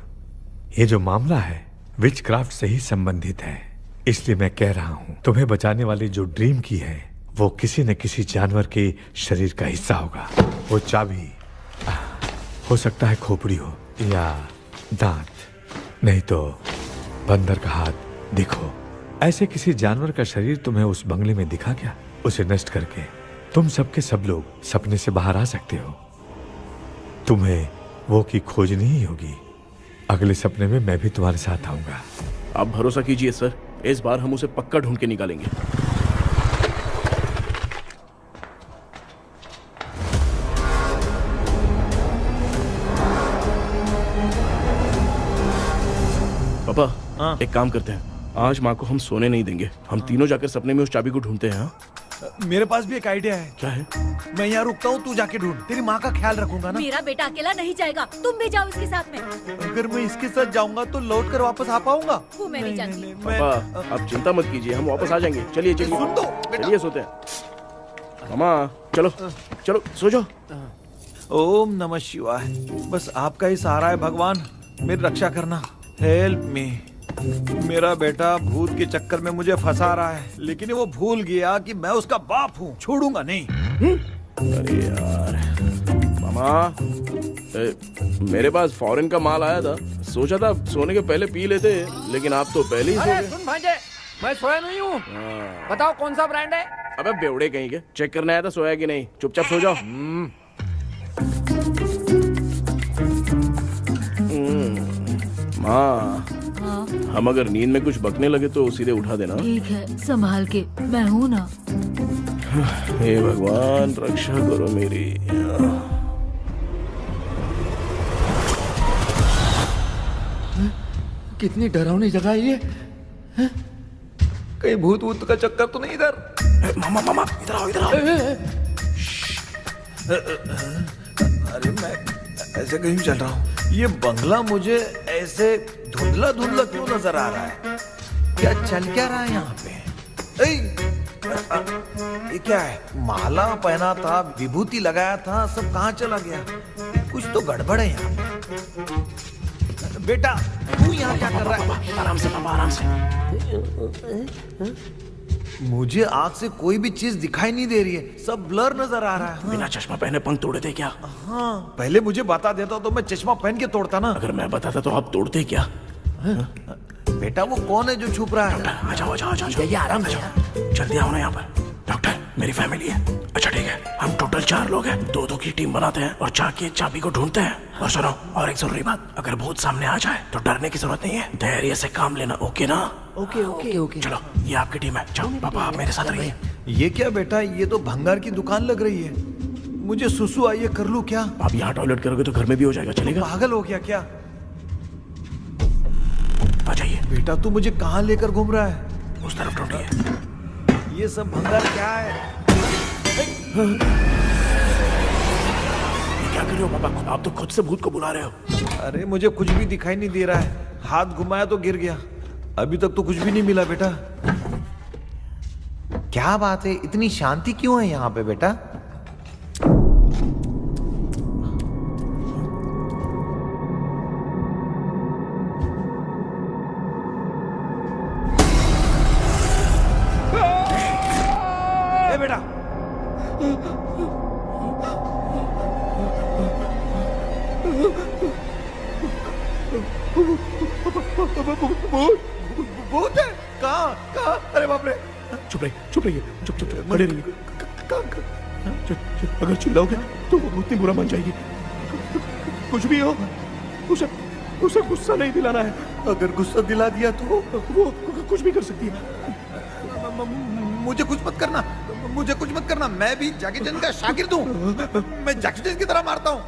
ये जो मामला है विचक्राफ्ट से ही संबंधित है। इसलिए मैं कह रहा हूं, तुम्हें बचाने वाली जो ड्रीम की है वो किसी न किसी जानवर के शरीर का हिस्सा होगा। वो चाबी हो सकता है खोपड़ी हो या दांत, नहीं तो बंदर का हाथ। देखो, ऐसे किसी जानवर का शरीर तुम्हें उस बंगले में दिखा क्या? उसे नष्ट करके तुम सबके सब लोग सपने से बाहर आ सकते हो। तुम्हें वो की खोजनी ही होगी। अगले सपने में मैं भी तुम्हारे साथ आऊंगा। आप भरोसा कीजिए सर, इस बार हम उसे पक्का ढूंढ के निकालेंगे। पापा, एक काम करते हैं, आज माँ को हम सोने नहीं देंगे। हम तीनों जाकर सपने में उस चाबी को ढूंढते हैं। मेरे पास भी एक आइडिया है। क्या है? मैं यहाँ रुकता हूँ, तू जाके ढूंढ। तेरी माँ का ख्याल रखूंगा ना। मेरा बेटा अकेला नहीं जाएगा, तुम भी जाओ इसके साथ में। अगर मैं इसके साथ जाऊंगा तो लौट कर वापस आ पाऊंगा? वो मैं नहीं जानती। पापा, आप चिंता मत कीजिए, हम वापस आ जाएंगे। चलिए चलिए, सुन दो, चलिए सोते हैं। मामा चलो चलो सो जाओ। ओम नमः शिवाय। बस आपका ही सहारा है भगवान, मेरी रक्षा करना। Help me. मेरा बेटा भूत के चक्कर में मुझे फंसा रहा है, लेकिन वो भूल गया कि मैं उसका बाप हूँ, छोड़ूंगा नहीं। अरे यार मामा, मेरे पास फॉरेन का माल आया था, सोचा था सोने के पहले पी लेते, लेकिन आप तो पहले ही सो गए। सुन भांजे, मैं सोया नहीं हूँ। बताओ कौन सा ब्रांड है? अबे बेवड़े कहीं के, चेक करने आया था सोया कि नहीं। चुपचाप सो जाओ। माँ, हम अगर नींद में कुछ बकने लगे तो सीधे उठा देना। ठीक है, संभाल के, मैं हूँ ना। हे भगवान, रक्षा करो मेरी। कितनी डरावनी जगह है ये। कहीं भूत वूत का चक्कर तो नहीं इधर? मामा मामा, इधर आओ, इधर आओ। अरे मैं ऐसे कहीं चल रहा हूँ। ये बंगला मुझे ऐसे धुंधला धुंधला क्यों नजर आ रहा है? क्या चल क्या रहा है यहाँ पे? ये क्या है? माला पहना था, विभूति लगाया था, सब कहाँ चला गया? कुछ तो गड़बड़ है यहाँ पे। बेटा, तू यहाँ क्या कर रहा है? आराम से पापा, आराम से। मुझे आँख से कोई भी चीज दिखाई नहीं दे रही है, सब ब्लर नजर आ रहा है। बिना चश्मा पहने पंख तोड़े थे क्या? हाँ, पहले मुझे बता देता तो मैं चश्मा पहन के तोड़ता ना। अगर मैं बताता तो आप तोड़ते क्या? बेटा, वो कौन है जो छुप रहा है? आ जाओ आ जाओ आ जाओ, आराम से जाओ। जल्दी आओ ना यहाँ पर। डॉक्टर, मेरी फैमिली है। अच्छा ठीक है, हम टोटल 4 लोग हैं, 2-2 की टीम बनाते हैं और जाके चाबी को ढूंढते हैं। और सुनो, और एक जरूरी बात, अगर भूत सामने आ जाए तो डरने की जरूरत नहीं है, धैर्य से काम लेना। ओके ना? Okay okay okay. चलो, ये आपकी टीम है। जाओ पापा, आप मेरे साथ रहिए। ये क्या बेटा, ये तो भंगार की दुकान लग रही है। मुझे सुसु आई है, कर लूं क्या? आप यहाँ टॉयलेट करोगे तो घर में भी हो जाएगा, चलेगा? पागल हो गया क्या? आ जाइए। बेटा, तू मुझे कहाँ लेकर घूम रहा है? उस तरफ ढूंढिए। ये सब भंगार क्या है? क्या कर रहे हो पापा? आप तो खुद से भूत को बुला रहे हो। अरे मुझे कुछ भी दिखाई नहीं दे रहा है, हाथ घुमाया तो गिर गया। अभी तक तो कुछ भी नहीं मिला बेटा। क्या बात है, इतनी शांति क्यों है यहाँ पे बेटा? ए बेटा, भूत है? कहाँ? अरे बाप रे! चुप रहिए, चुप रहिए, चुप चुप खड़े रहिए। अगर चिल्लाओगे तो वो भूतनी बुरा मान जाएगी। कुछ भी हो, उसे गुस्सा नहीं दिलाना है। अगर गुस्सा दिला दिया तो वो कुछ भी कर सकती है। मुझे कुछ मत करना, मुझे कुछ मत करना। मैं भी जैकी चैन का शागिर्द हूँ, मैं जैकी चैन की तरह मारता हूँ।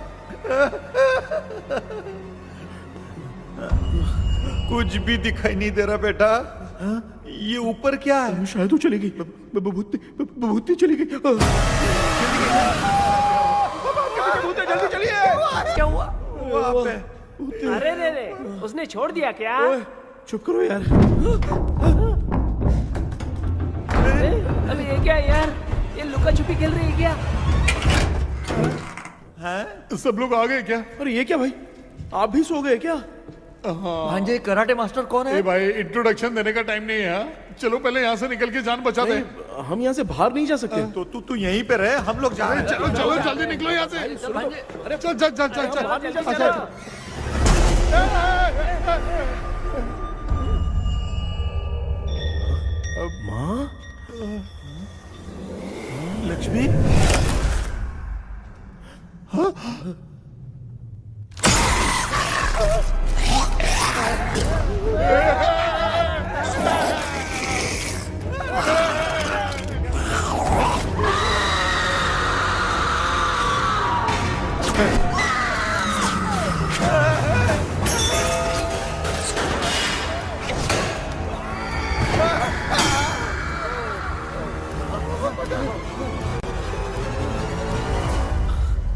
कुछ भी दिखाई नहीं दे रहा बेटा। ये ऊपर क्या है? शायद वो चली गई, भूतनी चली गई। जल्दी चलिए। क्या हुआ? वहाँ पे। अरे रे, उसने छोड़ दिया क्या? चुप करो यार। अरे ये क्या यार, ये लुका छुपी खेल रही है क्या? हैं? सब लोग आ गए क्या? अरे ये क्या भाई, आप भी सो गए क्या? भांजे, कराटे मास्टर कौन है? भाई, इंट्रोडक्शन देने का टाइम नहीं है। चलो पहले यहाँ से निकल के जान बचा दे। हम यहाँ से बाहर नहीं जा सकते। तो तू यहीं पे रहे, हम लोग जा रहे हैं। चलो चलो जल्दी निकलो यहाँ से। अरे चल चल चल चल चल। माँ, लक्ष्मी,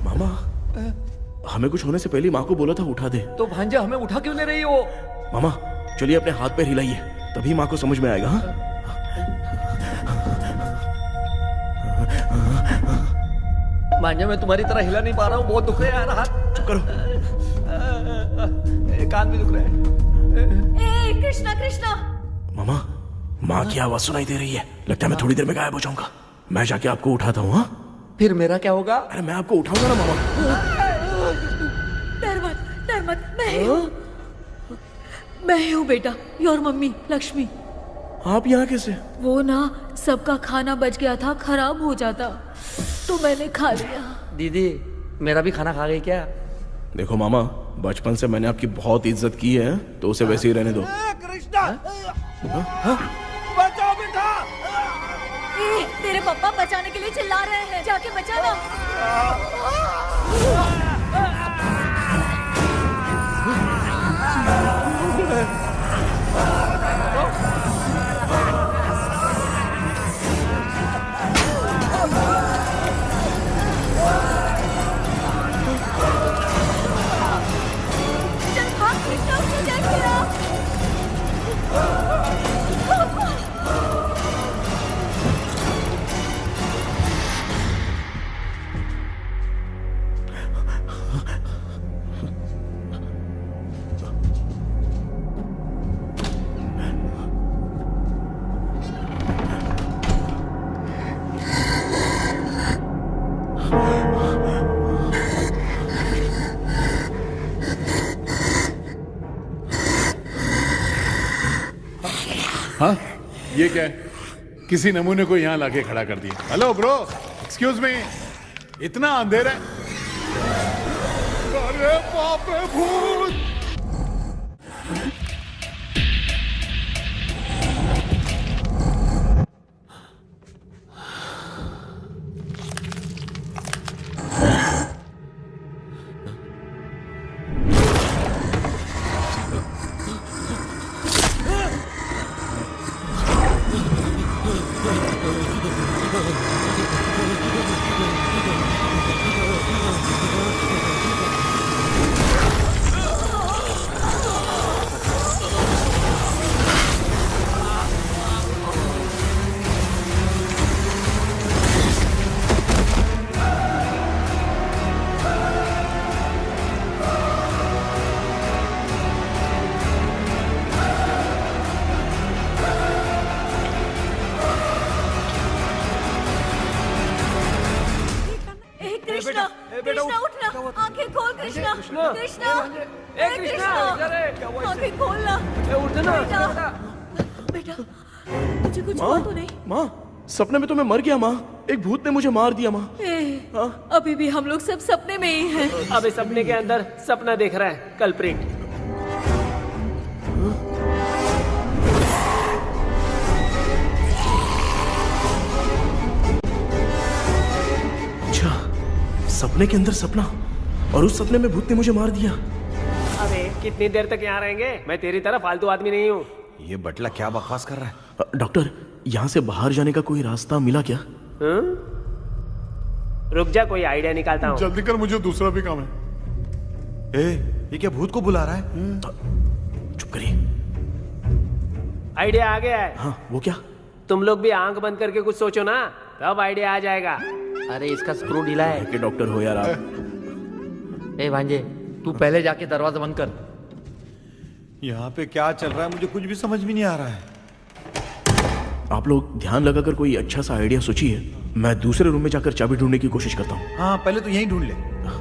मामा, हमें कुछ होने से पहले माँ को बोला था उठा दे। तो भांजा हमें उठा क्यों ले रही हो? मामा चलिए अपने हाथ पैर हिलाइए, तभी माँ को समझ में आएगा। हाँ? भांजा मैं तुम्हारी तरह हिला नहीं पा रहा हूँ, बहुत दुख रहा है यार हाथ। चुप करो। कान भी दुख रहा है। ए कृष्णा कृष्णा। मामा, माँ की आवाज सुनाई दे रही है, लगता है मैं थोड़ी देर में गायब हो जाऊंगा। मैं जाके आपको उठाता हूँ। हाँ, फिर मेरा क्या होगा? अरे मैं आपको उठाऊंगा ना मामा। डर मत, मैं हूँ बेटा, योर मम्मी लक्ष्मी। आप यहाँ कैसे? वो ना सबका खाना बच गया था, खराब हो जाता तो मैंने खा लिया। दीदी मेरा भी खाना खा गई क्या? देखो मामा, बचपन से मैंने आपकी बहुत इज्जत की है, तो उसे वैसे ही रहने दो। कृष्णा, बचाओ बेटा। तेरे पापा बचाने के लिए चिल्ला रहे हैं, जाके बचाना। चल भाग कृष्णा, उसे देख तेरा। हाँ, ये क्या है? किसी नमूने को यहाँ लाके खड़ा कर दिया। हेलो ब्रो, एक्सक्यूज मी, इतना अंधेरा है। अरे बाप रे, भूत! कृष्णा उठना, आंखें खोल कृष्णा, कृष्णा, आंखें खोलना, बेटा, मुझे कुछ हुआ तो नहीं? माँ, सपने में तो मैं मर गया माँ, एक भूत ने मुझे मार दिया माँ। अभी भी हम लोग सब सपने में ही हैं। अबे सपने के अंदर सपना देख रहा है कल्प्रिट। सपने के अंदर सपना, और उस सपने में भूत ने मुझे मार दिया। अबे कितनी देर तक यहाँ रहेंगे? मैं तेरी तरह फालतू आदमी नहीं हूँ। ये बटला क्या बकवास कर रहा है? डॉक्टर, यहाँ से बाहर जाने का कोई रास्ता मिला क्या? रुक जा, कोई आइडिया निकालता हूँ। जल्दी कर, मुझे दूसरा भी काम है। ये क्या भूत को बुला रहा है? चुप करिए। आइडिया आ गया है। हाँ, वो क्या? तुम लोग भी आंख बंद करके कुछ सोचो ना, तब आइडिया आ जाएगा। अरे इसका स्क्रू ढीला है। कि डॉक्टर हो यार आप। ए भांजे, तू पहले जाके दरवाजा बंद कर। यहाँ पे क्या चल रहा है मुझे कुछ भी समझ में नहीं आ रहा है। आप लोग ध्यान लगाकर कोई अच्छा सा आइडिया सोचिए, मैं दूसरे रूम में जाकर चाबी ढूंढने की कोशिश करता हूँ। हाँ, पहले तो यहीं ढूंढ ले।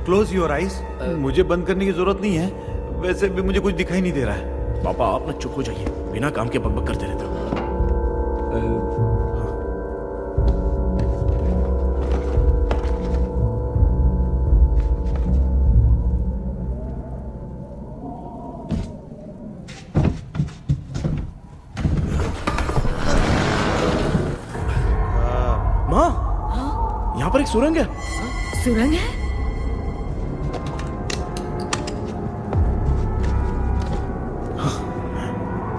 Close your eyes. मुझे बंद करने की जरूरत नहीं है, वैसे भी मुझे कुछ दिखाई नहीं दे रहा है। पापा आप ना चुप हो जाइए, बिना काम के बकबक करते रहते हो। माँ, यहाँ पर एक सुरंग है। सुरंग है?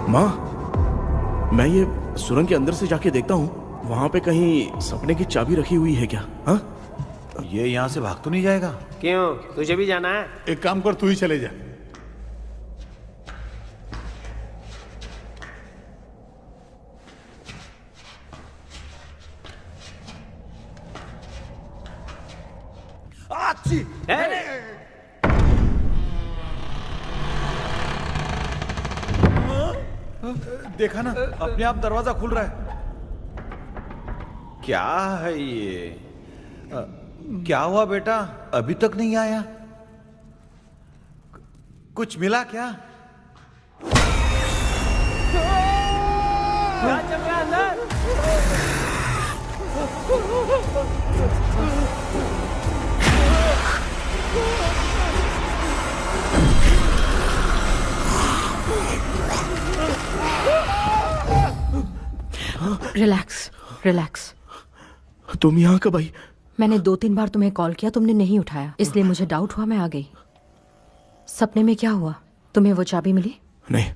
माँ, मैं ये सुरंग के अंदर से जाके देखता हूँ, वहाँ पे कहीं सपने की चाबी रखी हुई है क्या? हाँ? ये यहाँ से भाग तो नहीं जाएगा? क्यों, तुझे भी जाना है? एक काम कर, तू ही चले जा। देखा ना, अपने आप दरवाजा खुल रहा है। क्या है ये? क्या हुआ बेटा, अभी तक नहीं आया? कुछ मिला क्या? क्या चल रहा है अंदर? Relax relax. तुम यहाँ कब आई? मैंने 2-3 बार तुम्हें कॉल किया, तुमने नहीं उठाया, इसलिए मुझे डाउट हुआ, मैं आ गई। सपने में क्या हुआ? तुम्हें वो चाबी मिली? नहीं,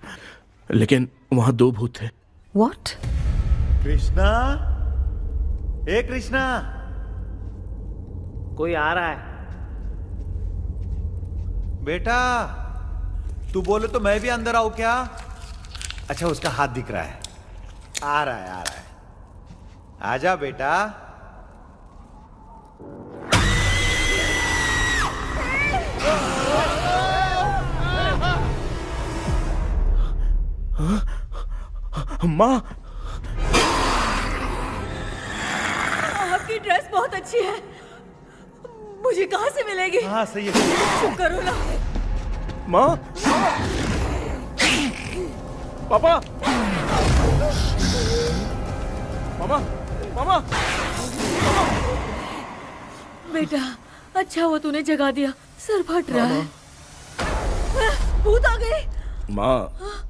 लेकिन वहाँ 2 भूत थे। What? कृष्णा, ए कृष्णा, कोई आ रहा है। बेटा तू बोले तो मैं भी अंदर आऊं क्या? अच्छा, उसका हाथ दिख रहा है। आ रहा है, आ रहा है। आजा बेटा। माँ, आपकी ड्रेस बहुत अच्छी है, मुझे कहाँ से मिलेगी? हाँ सही है। चुप करो ना। माँ, पापा, मामा, मामा, बेटा अच्छा हुआ तूने जगा दिया, सर फट रहा है। भूत आ गई। माँ,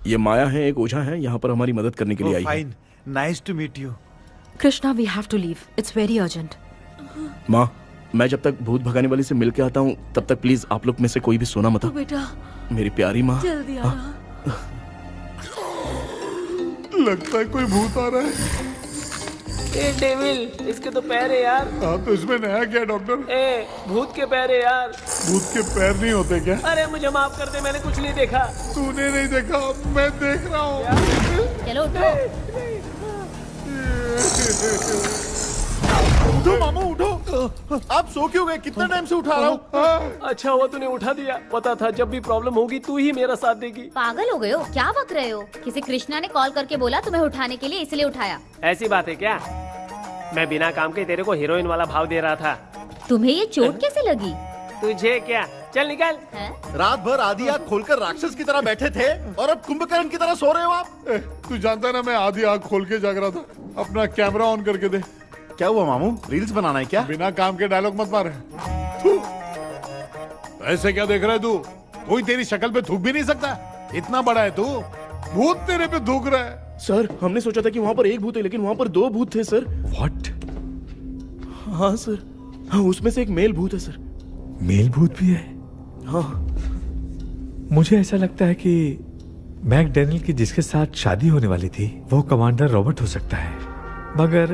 ये माया है, एक ओझा है, यहाँ पर हमारी मदद करने के लिए आई है। Fine, nice to meet you. Krishna, we have to leave, it's very urgent. माँ, मैं जब तक भूत भगाने वाली से मिल के आता हूँ तब तक प्लीज आप लोग में से कोई भी सोना मत। बेटा मेरी प्यारी माँ, जल्दी आना। लगता है कोई भूत आ रहा है। ए डेविल, इसके तो पैर है यार। हाँ, तो इसमें नया क्या डॉक्टर? ए, भूत के पैर है यार। भूत के पैर नहीं होते क्या? अरे मुझे माफ कर दे, मैंने कुछ नहीं देखा। तूने नहीं देखा, मैं देख रहा हूँ। चलो उठो। उठो मामू, उठो। आप सो क्यों गए? कितना टाइम से उठा रहा हूँ। अच्छा हुआ तूने उठा दिया, पता था जब भी प्रॉब्लम होगी तू ही मेरा साथ देगी। पागल हो गए हो क्या? बक रहे हो? किसी कृष्णा ने कॉल करके बोला तुम्हें उठाने के लिए, इसलिए उठाया। ऐसी बात है क्या? मैं बिना काम के तेरे को हीरोइन वाला भाव दे रहा था। तुम्हें ये चोट कैसे लगी? तुझे क्या, चल निकल। रात भर आधी आँख खोलकर राक्षस की तरह बैठे थे और अब कुंभकर्ण की तरह सो रहे हो आप। तू जानता है ना, मैं आधी आँख खोल के जाग रहा था। अपना कैमरा ऑन करके दे। क्या हुआ मामू, रील्स बनाना है क्या? बिना काम के डायलॉग मत मार। ऐसे क्या देख रहा है तू? कोई तेरी शक्ल पे थूक भी नहीं सकता, इतना बड़ा है तू। भूत तेरे पे थूक रहा है। सर, हमने सोचा था कि वहाँ पर एक भूत है, लेकिन वहाँ पर 2 भूत थे सर। व्हाट? हाँ सर, हाँ, उसमें से एक मेल भूत है सर। मेल भूत भी है? हाँ। मुझे ऐसा लगता है कि मैकडैनियल की जिसके साथ शादी होने वाली थी वो कमांडर रॉबर्ट हो सकता है, मगर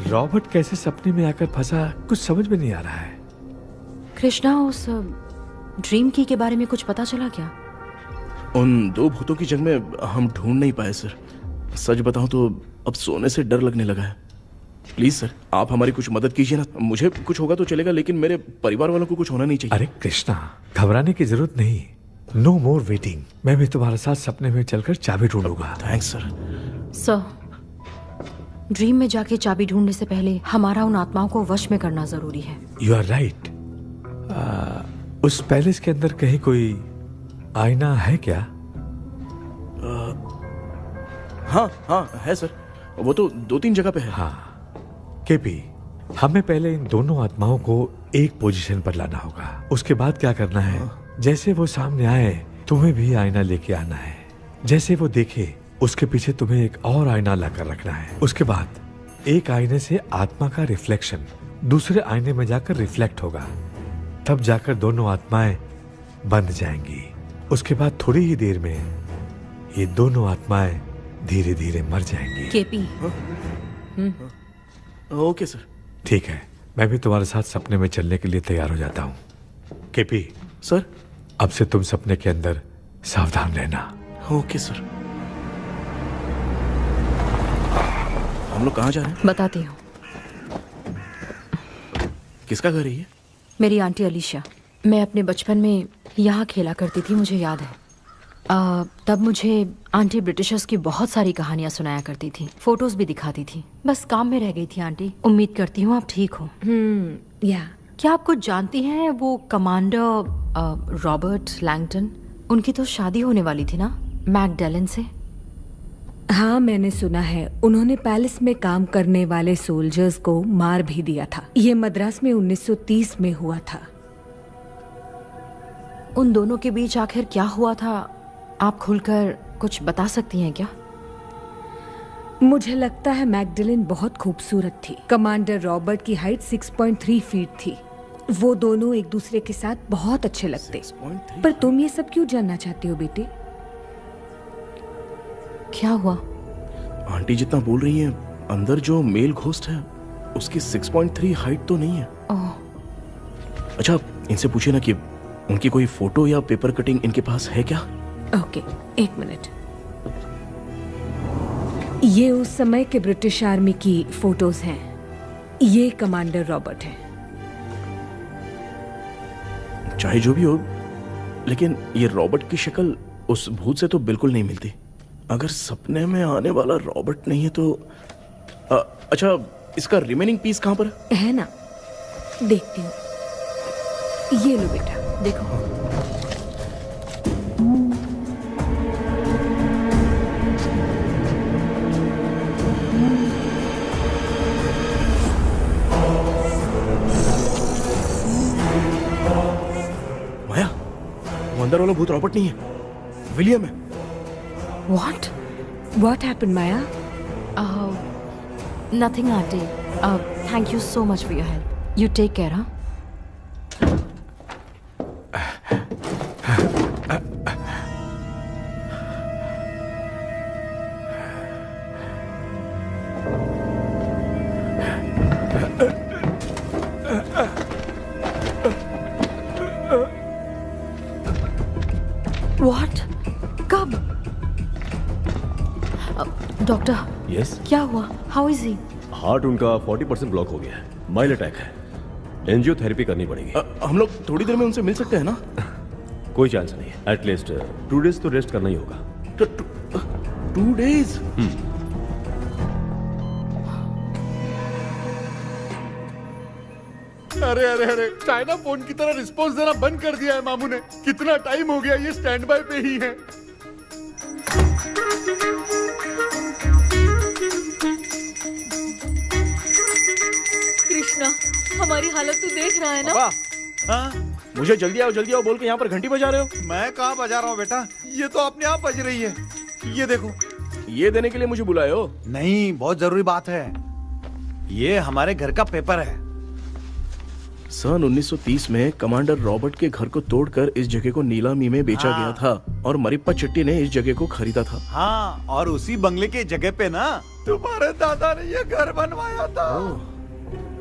रॉबर्ट कैसे सपने में आकर फंसा कुछ समझ में नहीं आ रहा है। कृष्णा, उस ड्रीम की के बारे में कुछ पता चला क्या? उन 2 भूतों की जंग में हम ढूंढ नहीं पाए सर। सच बताऊं तो अब सोने से डर लगने लगा है। प्लीज सर, आप हमारी कुछ मदद कीजिए ना। मुझे कुछ होगा तो चलेगा, लेकिन मेरे परिवार वालों को कुछ होना नहीं चाहिए। अरे कृष्णा, घबराने की जरूरत नहीं। No more waiting. मैं भी तुम्हारे साथ सपने में चलकर चाबी ढूंढूंगा। Thanks sir. सर, ड्रीम में जाके चाबी ढूंढने से पहले हमारा उन आत्माओं को वश में करना जरूरी है। You are right. उस पैलेस के अंदर कहीं कोई आईना है क्या? हाँ हाँ है सर, वो तो 2-3 जगह पे है। हाँ केपी, हमें पहले इन दोनों आत्माओं को एक पोजीशन पर लाना होगा। उसके बाद क्या करना है, जैसे वो सामने आए तुम्हें भी आईना लेके आना है। जैसे वो देखे उसके पीछे तुम्हें एक और आईना लाकर रखना है। उसके बाद एक आईने से आत्मा का रिफ्लेक्शन दूसरे आईने में जाकर रिफ्लेक्ट होगा, तब जाकर दोनों आत्माएं बंद जाएंगी। उसके बाद थोड़ी ही देर में ये दोनों आत्माएं धीरे धीरे मर जाएंगी। केपी। Okay sir. ठीक है, मैं भी तुम्हारे साथ सपने में चलने के लिए तैयार हो जाता हूँ। केपी। सर। अब से तुम सपने के अंदर सावधान रहना। Okay sir. हम लोग कहाँ जा रहे हैं? बताती हूँ। किसका घर है ये? मेरी आंटी अलीशा। मैं अपने बचपन में यहाँ खेला करती थी, मुझे याद है। तब मुझे आंटी ब्रिटिशर्स की बहुत सारी कहानियाँ सुनाया करती थी, फोटोज भी दिखाती थी। बस काम में रह गई थी आंटी। उम्मीद करती हूँ आप ठीक हो। या क्या आप कुछ जानती हैं वो कमांडर रॉबर्ट लैंगटन? उनकी तो शादी होने वाली थी ना मैकडलेन से। हाँ मैंने सुना है, उन्होंने पैलेस में काम करने वाले सोल्जर्स को मार भी दिया था। ये मद्रास में 1930 में हुआ था। उन दोनों के बीच आखिर क्या हुआ था, आप खुलकर कुछ बता सकती हैं क्या? मुझे लगता है मैकडलेन बहुत खूबसूरत थी। कमांडर रॉबर्ट की हाइट 6.3 फीट थी। वो दोनों एक दूसरे के साथ बहुत अच्छे लगते। पर तुम ये सब क्यों जानना चाहते हो बेटे? क्या हुआ? आंटी जितना बोल रही है, अंदर जो मेल घोस्ट है उसकी 6.3 हाइट तो नहीं है। अच्छा इनसे पूछिए ना कि उनकी कोई फोटो या पेपर कटिंग इनके पास है क्या? ओके, एक मिनट। ये उस समय के ब्रिटिश आर्मी की फोटोज हैं। ये कमांडर रॉबर्ट है। चाहे जो भी हो, लेकिन ये रॉबर्ट की शक्ल उस भूत से तो बिल्कुल नहीं मिलती। अगर सपने में आने वाला रॉबर्ट नहीं है तो अच्छा इसका रिमेनिंग पीस कहां पर है ना? देखती हूँ। ये लो बेटा, देखो। माया, वो अंदर वाला भूत रॉबर्ट नहीं है, विलियम है। What happened, Maya? Nothing, Auntie. Thank you so much for your help. You take care, huh? What? कब? डॉक्टर। यस। क्या हुआ? How is he? हार्ट उनका 40% ब्लॉक हो गया है। माइल्ड अटैक है। एंजियोथेरेपी करनी पड़ेगी। हम लोग थोड़ी देर में उनसे मिल सकते हैं ना? कोई चांस नहीं है। एटलीस्ट 2 डेज तो रेस्ट करना ही होगा। 2 डेज? अरे अरे अरे, चाइना फोन की तरह रिस्पॉन्स देना बंद कर दिया है मामू ने। कितना टाइम हो गया ये स्टैंड बाय पे ही है। कृष्णा, हमारी हालत तू देख रहा है ना? हाँ? मुझे जल्दी आओ बोल के यहाँ पर घंटी बजा रहे हो। मैं कहाँ बजा रहा हूँ बेटा, ये तो अपने आप बज रही है। ये देखो। ये देने के लिए मुझे बुलाए हो? नहीं, बहुत जरूरी बात है। ये हमारे घर का पेपर है। सन 1930 में कमांडर रॉबर्ट के घर को तोड़कर इस जगह को नीलामी में बेचा गया था और मरिप्पा चिट्टी ने इस जगह को खरीदा था। हाँ, और उसी बंगले के जगह पे ना तुम्हारे दादा ने ये घर बनवाया था।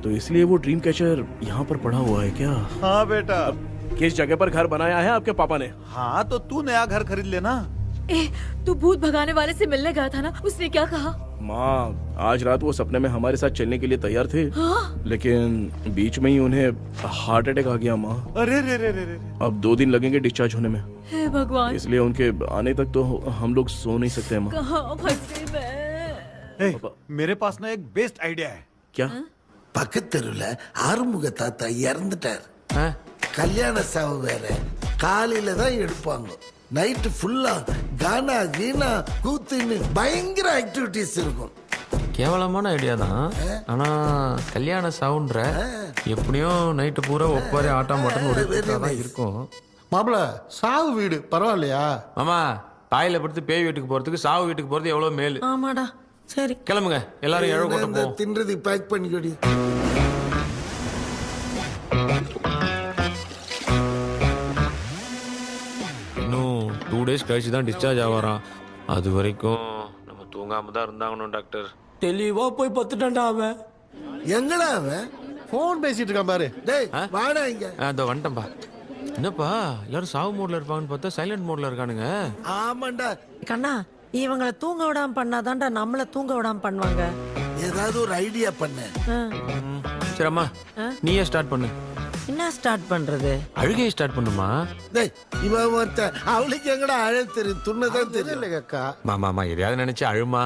तो इसलिए वो ड्रीम कैचर यहाँ पर पड़ा हुआ है क्या? हाँ बेटा। किस जगह पर घर बनाया है आपके पापा ने? हाँ, तो तू नया घर खरीद लेना। तू भूत भगाने वाले से मिलने गया था ना, उसने क्या कहा? माँ, आज रात वो सपने में हमारे साथ चलने के लिए तैयार थे। हाँ? लेकिन बीच में ही उन्हें हार्ट अटैक आ गया माँ। अरे रे रे रे रे। अब 2 दिन लगेंगे डिस्चार्ज होने में। हे भगवान। इसलिए उनके आने तक तो हम लोग सो नहीं सकते माँ। कहाँ फंसे मैं? मेरे पास ना एक बेस्ट आइडिया है। क्या? பக்கத்தெருவுல ஆறுமுக தாத்தா இறந்துட்டார். கல்யாண சாவு வேற. காலையில தான் எடுப்பாங்க. நைட் ஃபுல்லா கானா கீனா கூத்துன்னு பயங்கர ஆக்டிவிட்டிஸ் இருக்கும். கேவலமான ஐடியா தான். ஆனா கல்யாண சவுண்ட்ற எப்படியும் நைட்டு பூரா ஒப்பாரி ஆட்டம் மாட்டம் தான் இருக்கும். மாப்பிள சாவு வீடு பரவாயில்லையா? மாமா பாயில படுத்து பேய் வீட்டுக்கு போறதுக்கு சாவு வீட்டுக்கு போறது எவ்வளவு மேல். ஆமாடா. சரி கிளம்புங்க எல்லாரும் எழ கூட்டம் போவோம். தின்றது பேக் பண்ணிக்கடி. இன்னும் 2 days கழிச்சு தான் டிஸ்சார்ஜ் ஆவாராம். அது வரைக்கும் நம்ம தூங்காம தான் இருந்தாங்கணும் டாக்டர். தெளிவா போய் பத்துட்டான்டா அவன். எங்கடா அவன்? போன் பேசிட்டு இருக்கான் பாரு. டேய் வாடா இங்க. அதோ வந்துட்டேன்பா. என்னப்பா எல்லாரும் சாவு மோட்ல இருப்பாங்கன்னு பார்த்தா சைலண்ட் மோட்ல இருக்கானுங்க. ஆமாண்டா. கண்ணா இவங்கள தூங்க விடாம பண்ணாதான்டா நம்மள தூங்க விடாம பண்ணுவாங்க. ஏதாவது ஒரு ஐடியா பண்ணு. சரி அம்மா நீயே ஸ்டார்ட் பண்ணு. என்ன ஸ்டார்ட் பண்றது? அழுகையை ஸ்டார்ட் பண்ணுமா? டேய் இவன் ஒருத்த அவளுக்கு எங்கடா அழ தெரியும்? துண்ணதான் தெரியல அக்கா. மாமா எதையாவது நினைச்சு அழுமா.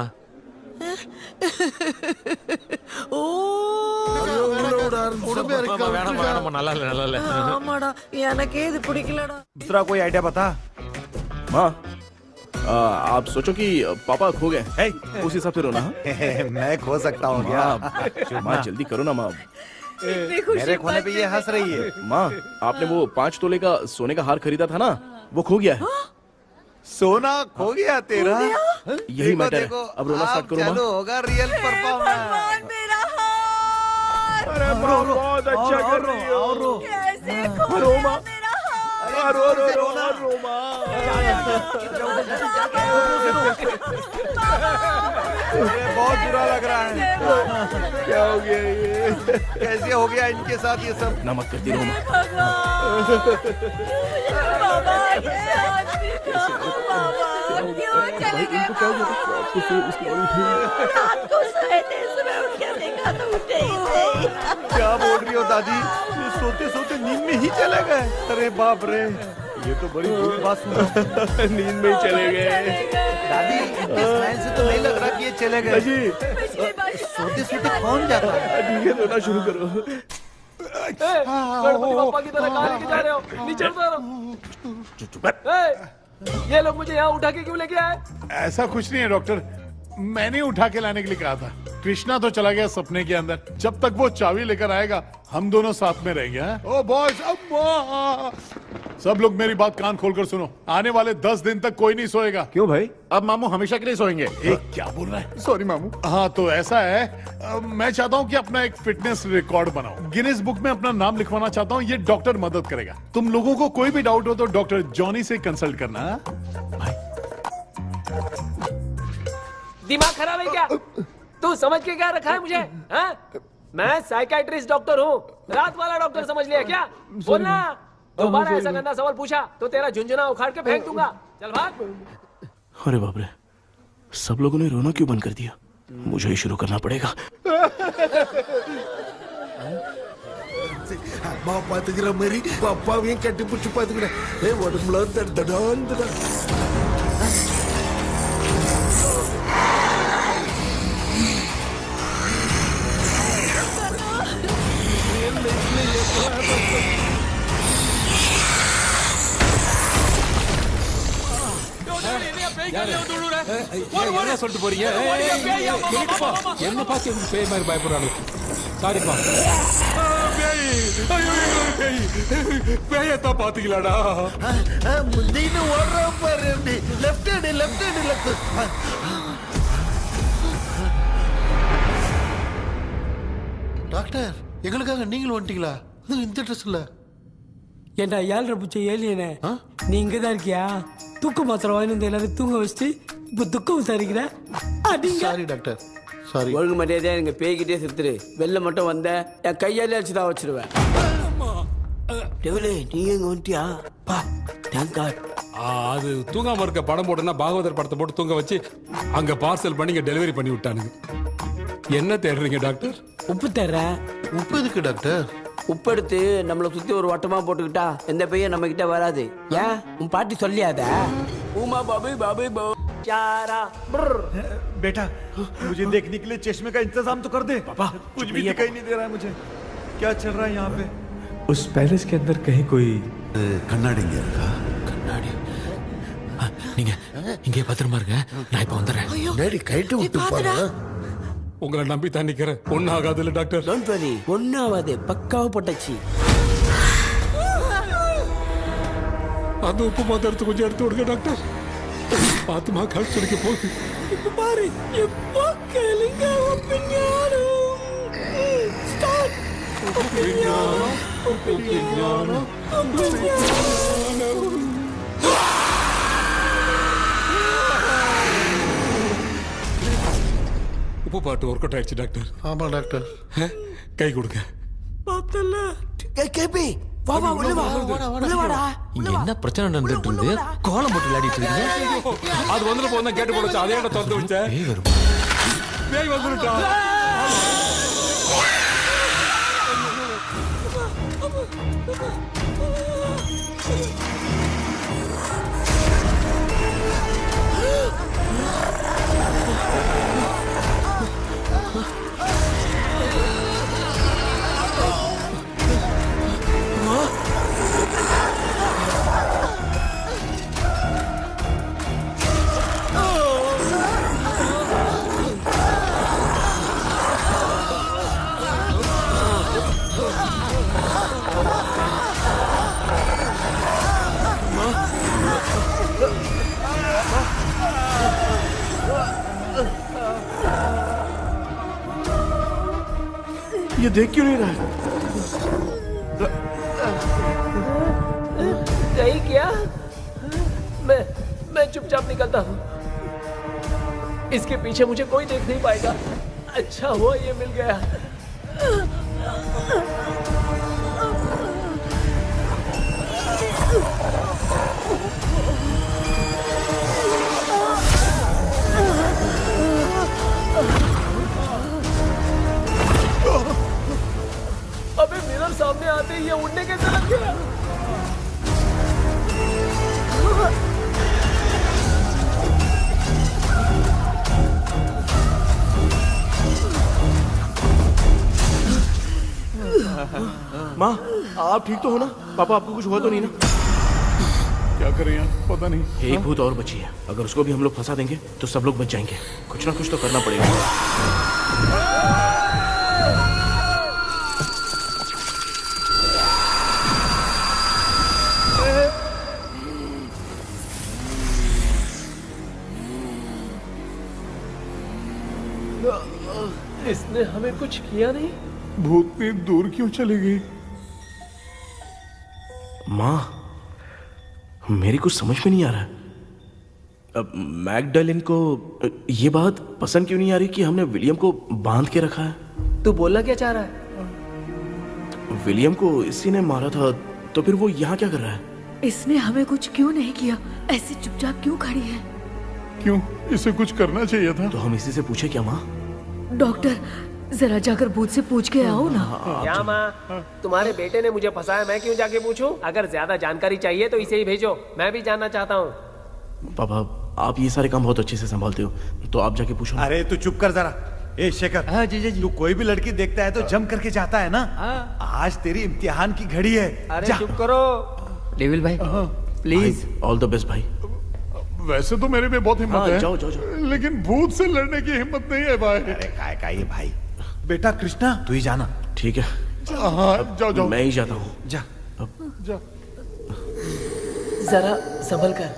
ஓ நல்லா இல்ல. ஆமாடா எனக்கே இது பிடிக்கலடா. दूसरा कोई आइडिया बता। माँ आप सोचो कि पापा खो गए, उस हिसाब से रोना। मैं खो सकता हूँ क्या? माँ जल्दी करो ना माँ। मेरे खोने पे ये हंस रही है। माँ आपने वो 5 तोले का सोने का हार खरीदा था ना, वो खो गया है। सोना खो गया तेरा? यही मैटर है। अब रोना स्टार्ट करो माँ। चालू होगा रियल परफॉर्मेंस। अरे बहुत अच्छा कर रही हो। कैसे रो माँ। रो माँ। बहुत बुरा लग रहा है। क्या हो गया ये? कैसे हो गया इनके साथ ये सब? ना मत करती रो माँ। इनको क्या हो गया? रात को सोए थे, सुबह उठ के देखा तो उठे ही नहीं। क्या बोल रही हो दादी? ये सोते सोते नींद में ही चले गए? अरे बाप रे, ये तो बड़ी बुरी बात सुना। नींद में ही चले गए। दादी इनके स्माइल से तो नहीं लग रहा कि ये चले गए। सोते सोते कौन जाता है? ठीक है रोना शुरू करो। गणपति बप्पा की तरह कहाँ लेके जा रहे हो? नीचे उतारो। ये लोग मुझे यहाँ उठा के क्यों लेके आए? ऐसा कुछ नहीं है डॉक्टर, मैंने उठा के लाने के लिए कहा था। कृष्णा तो चला गया सपने के अंदर। जब तक वो चाबी लेकर आएगा हम दोनों साथ में रहेंगे। ओ बॉयज, सब लोग मेरी बात कान खोलकर सुनो। आने वाले 10 दिन तक कोई नहीं सोएगा। क्यों भाई? अब मामू हमेशा के लिए सोएंगे। क्या बोल रहा है? सॉरी मामू। हाँ तो ऐसा है, मैं चाहता हूँ कि अपना एक फिटनेस रिकॉर्ड बनाऊं। गिनीज बुक में अपना नाम लिखवाना चाहता हूँ। ये डॉक्टर मदद करेगा। तुम लोगों को कोई भी डाउट हो तो डॉक्टर जॉनी से कंसल्ट करना। दिमाग खराब है क्या? तू समझ के क्या रखा है मुझे? हाँ? मैं साइकाइट्रिस्ट डॉक्टर हूँ, रात वाला डॉक्टर समझ लिया क्या? बोलना। दोबारा ऐसा गंदा सवाल पूछा तो तेरा झुंझुना उखाड़ के फेंक दूंगा। चल भाग। अरे बाप रे, सब लोगों ने रोना क्यों बंद कर दिया? मुझे ही शुरू करना पड़ेगा। அம்மா பாத்துக்கிற மாதிரி அப்பாவையும் கட்டி பிடிச்சி பாத்துக்கிறேன். உடம்புல தடான். என்ன சொல்லிட்டு போறீங்க? என்ன பார்த்து பேய் மாதிரி பயப்படுறாங்க. சாரிப்பா. பேயத்தான் பாத்தீங்களாடா? முந்தின்னு ஓடுற பாரு. Left hand left hand left. Doctor எங்களுக்காக நீங்களும் வந்துட்டீங்களா? இந்த ட்ரெஸ் இல்ல. ஏண்டா 7:30 பூச்ச ஏலியனே, நீ இங்கதான் இருக்கியா? தூக்க மாத்திரை வாங்கி வந்து எல்லாரும் தூங்க வச்சுட்டு இப்ப துக்கம் விசாரிக்கிற. Sorry doctor, sorry. ஒழுங்கு மரியாதையா எங்க பேய்கிட்டே செத்துரு. வெளில மட்டும் வந்த என் கையாலே அடிச்சுதான் வச்சிருவேன். நீ எங்க வந்துட்டியா? Thank God. அது தூங்காம இருக்க படம் போட்டுனா பாகவதர் படத்தை போட்டு தூங்க வச்சு அங்க பார்சல் பண்ணி இங்க டெலிவரி பண்ணி விட்டானுங்க. என்ன தேடுறீங்க டாக்டர்? உப்பு தேடுறேன். உப்பு எதுக்கு டாக்டர்? உப்பு எடுத்து நம்மளை சுத்தி ஒரு வட்டமா போட்டுக்கிட்டா எந்த பையன் நம்ம கிட்ட வராது. ஏன் உன் பாட்டி சொல்லியாத? உமா பாபு பாபு பாபு बेटा मुझे देखने के लिए चश्मे का इंतजाम तो कर दे। पापा कुछ भी दिखाई नहीं दे रहा है मुझे। क्या चल रहा है यहाँ पे? उस पैलेस के अंदर कहीं कोई கண்ணாடி இங்க இருக்கா? கண்ணாடி நீங்க இங்கே பத்திரமா இருங்க, நான் இப்ப வந்துடுறேன். டேடி கைட்டு விட்டு போறா. உங்களை நம்பி தான் நிக்கிறேன். ஒன்னும் ஆகாது இல்ல டாக்டர்? டோன்ட் வரி, ஒன்னும் ஆகாது, பக்காவா போட்டாச்சு. அந்த உப்பு மாத்திரத்தை கொஞ்சம் எடுத்து விடுங்க டாக்டர். பாத்துமா கால் சுடிக்க போகுது. இப்ப பாரு, எப்போ கேளுங்க ஒப்பினியானம். ஸ்டார்ட். ஒப்பினியானம், ஒப்பினியானம், ஒப்பினியானம். உப்பு பாட்டு ஒர்க் அவுட் ஆயிடுச்சு டாக்டர். ஆமா டாக்டர். கை கொடுங்க. பார்த்தல. கேபி வா வா உள்ள வா. உள்ள வாடா. இங்க என்ன பிரச்சனை நடந்துட்டு இருக்கு? கோலம் போட்டு விளையாடிட்டு இருக்கீங்க. அது வந்துட்டு போனா கேட்டு போடுச்சு. அதே இடம் திறந்து வச்சேன். பேய் வந்துட்டா. ये देख क्यों नहीं रहा है? नहीं क्या? मैं चुपचाप निकलता हूँ। इसके पीछे मुझे कोई देख नहीं पाएगा। अच्छा हुआ ये मिल गया। अबे मिरर सामने आते ही ये उड़ने कैसे लग गया? माँ आप ठीक तो हो ना? पापा आपको कुछ हुआ तो नहीं ना? क्या करें यार, पता नहीं। एक भूत और बची है, अगर उसको भी हम लोग फंसा देंगे तो सब लोग बच जाएंगे। कुछ ना कुछ तो करना पड़ेगा। इसने हमें कुछ किया नहीं। भूतनी दूर क्यों चली गई? माँ मेरी कुछ समझ में नहीं आ रहा है। अब मैगडालिन को ये बात पसंद क्यों नहीं आ रही कि हमने विलियम को बांध के रखा है? तू बोलना क्या चाह रहा है? विलियम को इसी ने मारा था, तो फिर वो यहाँ क्या कर रहा है? इसने हमें कुछ क्यों नहीं किया? ऐसे चुपचाप क्यों खड़ी है? क्यों, इसे कुछ करना चाहिए था। तो हम इसी से पूछे क्या माँ? डॉक्टर जरा जाकर भूत से पूछ के आओ ना। क्या माँ, तुम्हारे बेटे ने मुझे फंसाया, मैं क्यों जाके पूछूं? अगर ज्यादा जानकारी चाहिए तो इसे ही भेजो, मैं भी जानना चाहता हूँ। पापा आप ये सारे काम बहुत अच्छे से संभालते हो, तो आप जाके पूछो। अरे तू चुप कर जरा। ए शेखर, हाँ जी, तू कोई भी लड़की देखता है तो जम करके जाता है ना? आज तेरी इम्तिहान की घड़ी है। अरे चुप करो डेविल भाई, प्लीज। ऑल द बेस्ट भाई। वैसे तो मेरे में बहुत हिम्मत है। जाओ जाओ जाओ। लेकिन भूत से लड़ने की हिम्मत नहीं है भाई। अरे काय का ये भाई। बेटा कृष्णा तू ही जाना। ठीक है। हाँ जाओ जाओ। मैं ही जाता हूँ। जा जा। जरा संभल कर।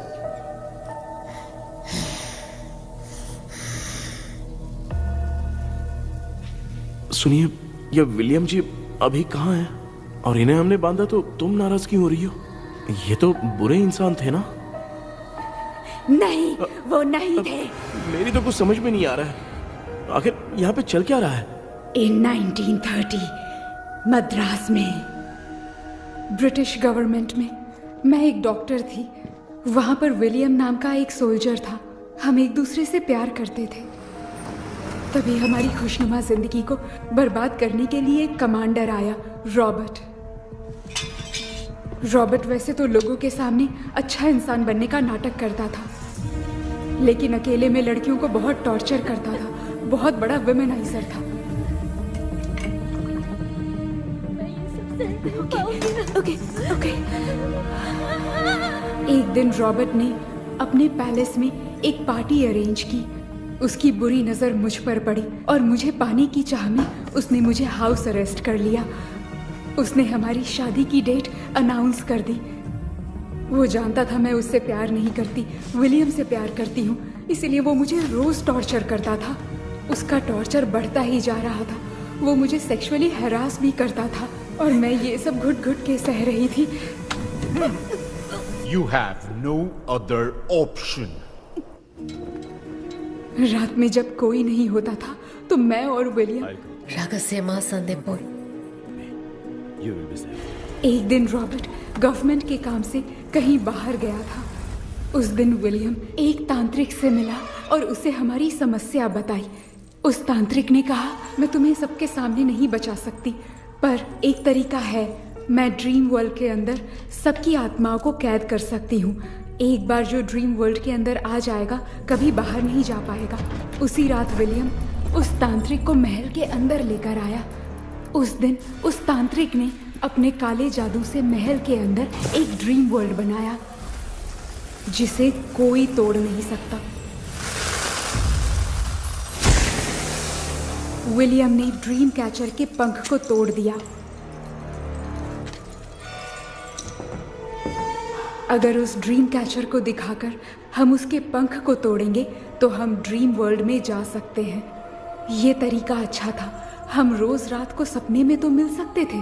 सुनिए, ये विलियम जी अभी कहाँ हैं? और इन्हें हमने बांधा तो तुम नाराज क्यों हो रही हो? ये तो बुरे इंसान थे ना? नहीं, वो नहीं थे। मेरी तो कुछ समझ में नहीं आ रहा है। आखिर यहाँ पे चल क्या रहा है? इन 1930 मद्रास में ब्रिटिश गवर्नमेंट में मैं एक डॉक्टर थी। वहाँ पर विलियम नाम का एक सोल्जर था। हम एक दूसरे से प्यार करते थे। तभी हमारी खुशनुमा जिंदगी को बर्बाद करने के लिए एक कमांडर आया, रॉबर्ट। रॉबर्ट वैसे तो लोगों के सामने अच्छा इंसान बनने का नाटक करता था, लेकिन अकेले में लड़कियों को बहुत टॉर्चर करता था, बहुत बड़ा वुमेनाइजर था। ओके। एक दिन रॉबर्ट ने अपने पैलेस में एक पार्टी अरेंज की। उसकी बुरी नजर मुझ पर पड़ी और मुझे पाने की चाह में उसने मुझे हाउस अरेस्ट कर लिया। उसने हमारी शादी की डेट अनाउंस कर दी। वो जानता था मैं उससे प्यार नहीं करती, विलियम से प्यार करती हूँ, इसलिए वो मुझे रोज टॉर्चर करता था। उसका टॉर्चर बढ़ता ही जा रहा था। वो मुझे सेक्सुअली हैरास भी करता था और मैं ये सब घुट घुट के सह रही थी। You have no other option. रात में जब कोई नहीं होता था तो मैं और विलियम एक दिन रॉबर्ट गवर्नमेंट के काम से कहीं बाहर गया था। उस दिन विलियम एक तांत्रिक से मिला और उसे हमारी समस्या बताई। उस तांत्रिक ने कहा, मैं तुम्हें सबके सामने नहीं बचा सकती, पर एक तरीका है। मैं ड्रीम वर्ल्ड के अंदर सबकी आत्माओं को कैद कर सकती हूँ। एक बार जो ड्रीम वर्ल्ड के अंदर आ जाएगा कभी बाहर नहीं जा पाएगा। उसी रात विलियम उस तांत्रिक को महल के अंदर लेकर आया। उस दिन उस तांत्रिक ने अपने काले जादू से महल के अंदर एक ड्रीम वर्ल्ड बनाया जिसे कोई तोड़ नहीं सकता। विलियम ने ड्रीम कैचर के पंख को तोड़ दिया। अगर उस ड्रीम कैचर को दिखाकर हम उसके पंख को तोड़ेंगे तो हम ड्रीम वर्ल्ड में जा सकते हैं। ये तरीका अच्छा था। हम रोज रात को सपने में तो मिल सकते थे,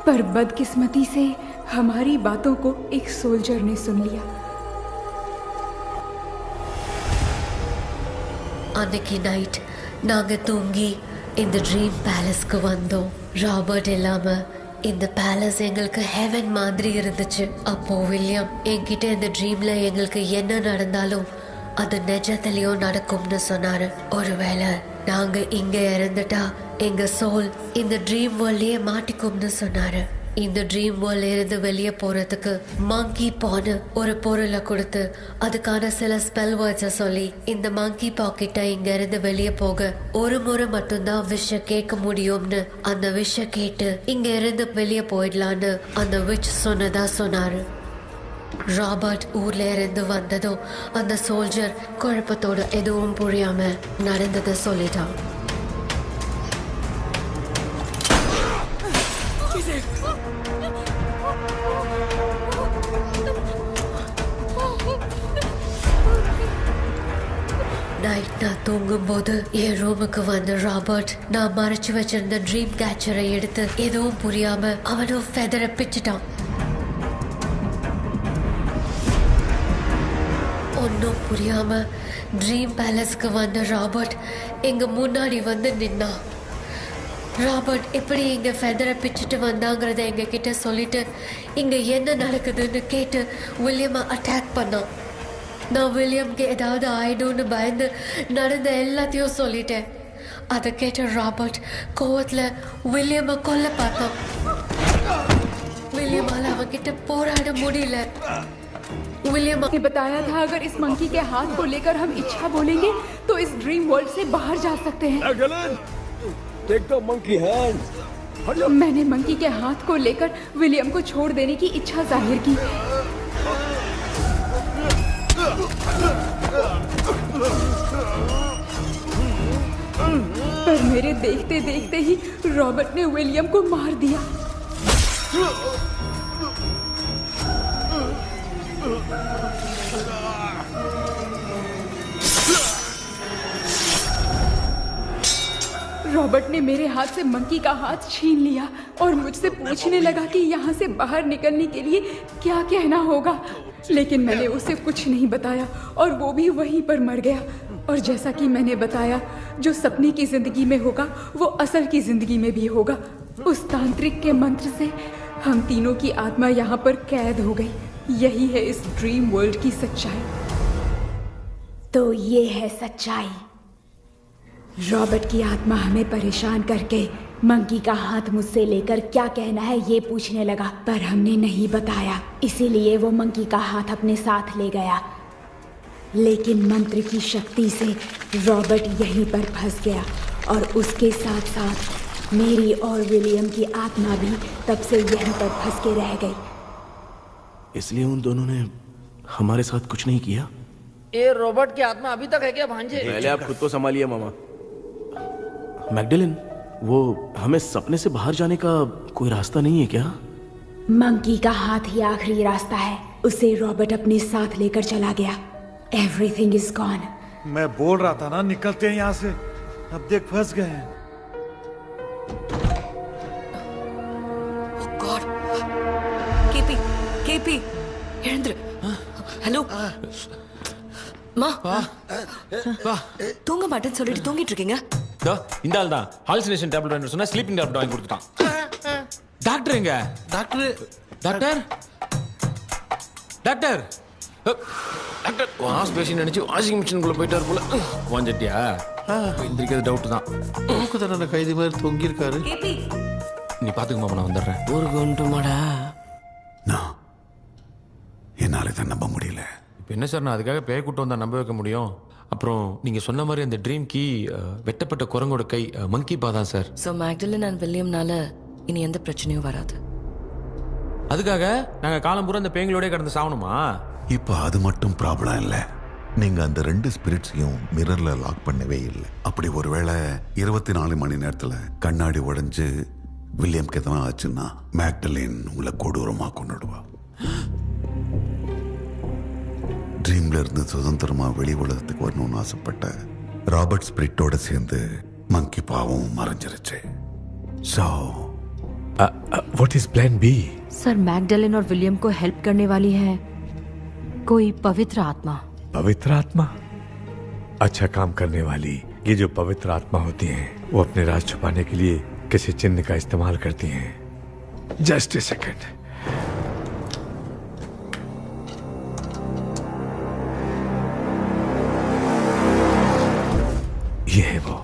पर बदकिस्मती से हमारी बातों को एक सोल्जर ने सुन लिया। அன்னைக்கு நைட் நாங்க தூங்கி இந்த ட்ரீம் பேலஸ்க்கு வந்தோம். ராபர்ட் இல்லாம இந்த பேலஸ் எங்களுக்கு ஹெவன் மாதிரி இருந்துச்சு. அப்போ வில்லியம் என்கிட்ட இந்த ட்ரீம்ல எங்களுக்கு என்ன நடந்தாலும் அது நிஜத்திலயும் நடக்கும்னு சொன்னாரு. ஒருவேளை நாங்க இங்க இறந்துட்டா எங்க சோல் இந்த ட்ரீம் வேர்ல்ட்லயே மாட்டிக்கும்னு சொன்னாரு. இந்த ட்ரீம் வேர்ல்ட்ல இருந்து வெளியே போறதுக்கு மங்கி பான்னு ஒரு பொருளை கொடுத்து அதுக்கான சில ஸ்பெல் வேர்ட்ஸை சொல்லி இந்த மங்கி பாக்கெட்டை இங்க இருந்து வெளியே போக ஒரு முறை மட்டும்தான் விஷ கேட்க முடியும்னு அந்த விஷ கேட்டு இங்க இருந்து வெளியே போயிடலான்னு அந்த விச் சொன்னதா சொன்னாரு. ராபர்ட் ஊர்ல இருந்து வந்ததும் அந்த சோல்ஜர் குழப்பத்தோட எதுவும் புரியாம நடந்ததை சொல்லிட்டான். நைட் நான் தூங்கும் போது என் ரூமுக்கு வந்த ராபர்ட் நான் மறைச்சு வச்சிருந்த ட்ரீம் கேச்சரை எடுத்து எதுவும் புரியாம அவனும் ஃபெதரை பிச்சுட்டான். ஒன்னும் புரியாம ட்ரீம் பேலஸ்க்கு வந்த ராபர்ட் எங்க முன்னாடி வந்து நின்னான். ராபர்ட் எப்படி இங்க ஃபெதரை பிச்சுட்டு வந்தாங்கிறத எங்க கிட்ட சொல்லிட்டு இங்க என்ன நடக்குதுன்னு கேட்டு வில்லியமை அட்டாக் பண்ணான். நான் வில்லியம்க்கு ஏதாவது ஆயிடும்னு பயந்து நடந்த எல்லாத்தையும் சொல்லிட்டேன். அதை கேட்ட ராபர்ட் கோவத்துல வில்லியமை கொல்ல பார்த்தான். विलियम அவன்கிட்ட போராட முடியல. विलियम ने बताया था अगर इस मंकी के हाथ को लेकर हम इच्छा बोलेंगे तो इस ड्रीम वर्ल्ड से बाहर जा सकते हैं. Take the monkey hand. मैंने मंकी के हाथ को लेकर विलियम को छोड़ देने की इच्छा जाहिर की. पर मेरे देखते देखते ही रॉबर्ट ने विलियम को मार दिया. रॉबर्ट ने मेरे हाथ से मंकी का हाथ छीन लिया और मुझसे पूछने लगा कि यहाँ से बाहर निकलने के लिए क्या कहना होगा. लेकिन मैंने उसे कुछ नहीं बताया और वो भी वहीं पर मर गया. और जैसा कि मैंने बताया, जो सपने की जिंदगी में होगा वो असल की जिंदगी में भी होगा. उस तांत्रिक के मंत्र से हम तीनों की आत्मा यहाँ पर कैद हो गई. यही है इस ड्रीम वर्ल्ड की सच्चाई. तो ये है सच्चाई. रॉबर्ट की आत्मा हमें परेशान करके मंकी का हाथ मुझसे लेकर क्या कहना है ये पूछने लगा, पर हमने नहीं बताया. इसीलिए वो मंकी का हाथ अपने साथ ले गया. लेकिन मंत्र की शक्ति से रॉबर्ट यहीं पर फंस गया और उसके साथ साथ मेरी और विलियम की आत्मा भी तब से यहीं पर फंस के रह गई। इसलिए उन दोनों ने हमारे साथ कुछ नहीं किया। ये रॉबर्ट की आत्मा अभी तक है क्या भांजे? पहले आप खुद को संभालिए मामा। मैगडेलिन, वो हमें सपने से बाहर जाने का कोई रास्ता नहीं है क्या? मंकी का हाथ ही आखिरी रास्ता है। उसे रॉबर्ट अपने साथ लेकर चला गया। Everything is gone. मैं बोल रहा था ना निकलते हैं यहाँ से। अब देख फंस गए हैं। केपी वीरेंद्र, हेलो மா தூங்க மாட்டேன்னு சொல்லிட்டு தூங்கிட்டு இருக்கீங்க? இந்த ஆள் தான் ஹாலுசினேஷன் டேப்லெட் வாங்கி சொன்னா ஸ்லீப்பிங் டேப்லெட் வாங்கி கொடுத்துட்டான். டாக்டர் எங்க? Doctor doctor doctor doctor wash basin நினைச்சு வாஷிங் மிஷினுக்குள்ள போயிட்டார் போல. வாஞ்சிட்டியா? எந்திரிக்கிறது டவுட் தான். தூக்கு தண்டனை கைதி மாதிரி தொங்கி இருக்காரு. நீ பாத்துக்க மாமா, நான் வந்துடுறேன். ஒரு கொண்டுமாடா. என்னால இதை நம்ப முடியல. இப்போ என்ன சார், நான் அதுக்காக பேய் கூட்டம் வந்தா நம்ப வைக்க முடியும்? அப்புறம் நீங்க சொன்ன மாதிரி அந்த ட்ரீம் கீ வெட்டப்பட்ட குரங்கோட கை மங்கி பா தான் சார். ஸோ மேக்டலின் அண்ட் வில்லியம்னால இனி எந்த பிரச்சனையும் வராது. அதுக்காக நாங்க காலம் பூரா அந்த பேய்களோட கடந்து சாவணுமா? இப்போ அது மட்டும் ப்ராப்ளம் இல்லை. நீங்க அந்த 2 ஸ்பிரிட்ஸையும் மிரர்ல லாக் பண்ணவே இல்லை. அப்படி ஒருவேளை 24 மணி நேரத்துல கண்ணாடி உடைஞ்சு வில்லியம்க்கு எதனா ஆச்சுன்னா மேக்டலின் உங்களை கொடூரமா கொண்டுடுவா. ட்ரீம்ல இருந்து சுதந்திரமா வெளி உலகத்துக்கு வரணும்னு ஆசைப்பட்ட ராபர்ட் ஸ்பிரிட்டோட சேர்ந்து மங்கி பாவும் மறைஞ்சிருச்சு. So, what is plan B? Sir, Magdalene और विलियम को हेल्प करने वाली है कोई पवित्र आत्मा। पवित्र आत्मा? अच्छा काम करने वाली ये जो पवित्र आत्मा होती हैं, वो अपने राज छुपाने के लिए किसी चिन्ह का इस्तेमाल करती हैं। Just a second. ये है वो।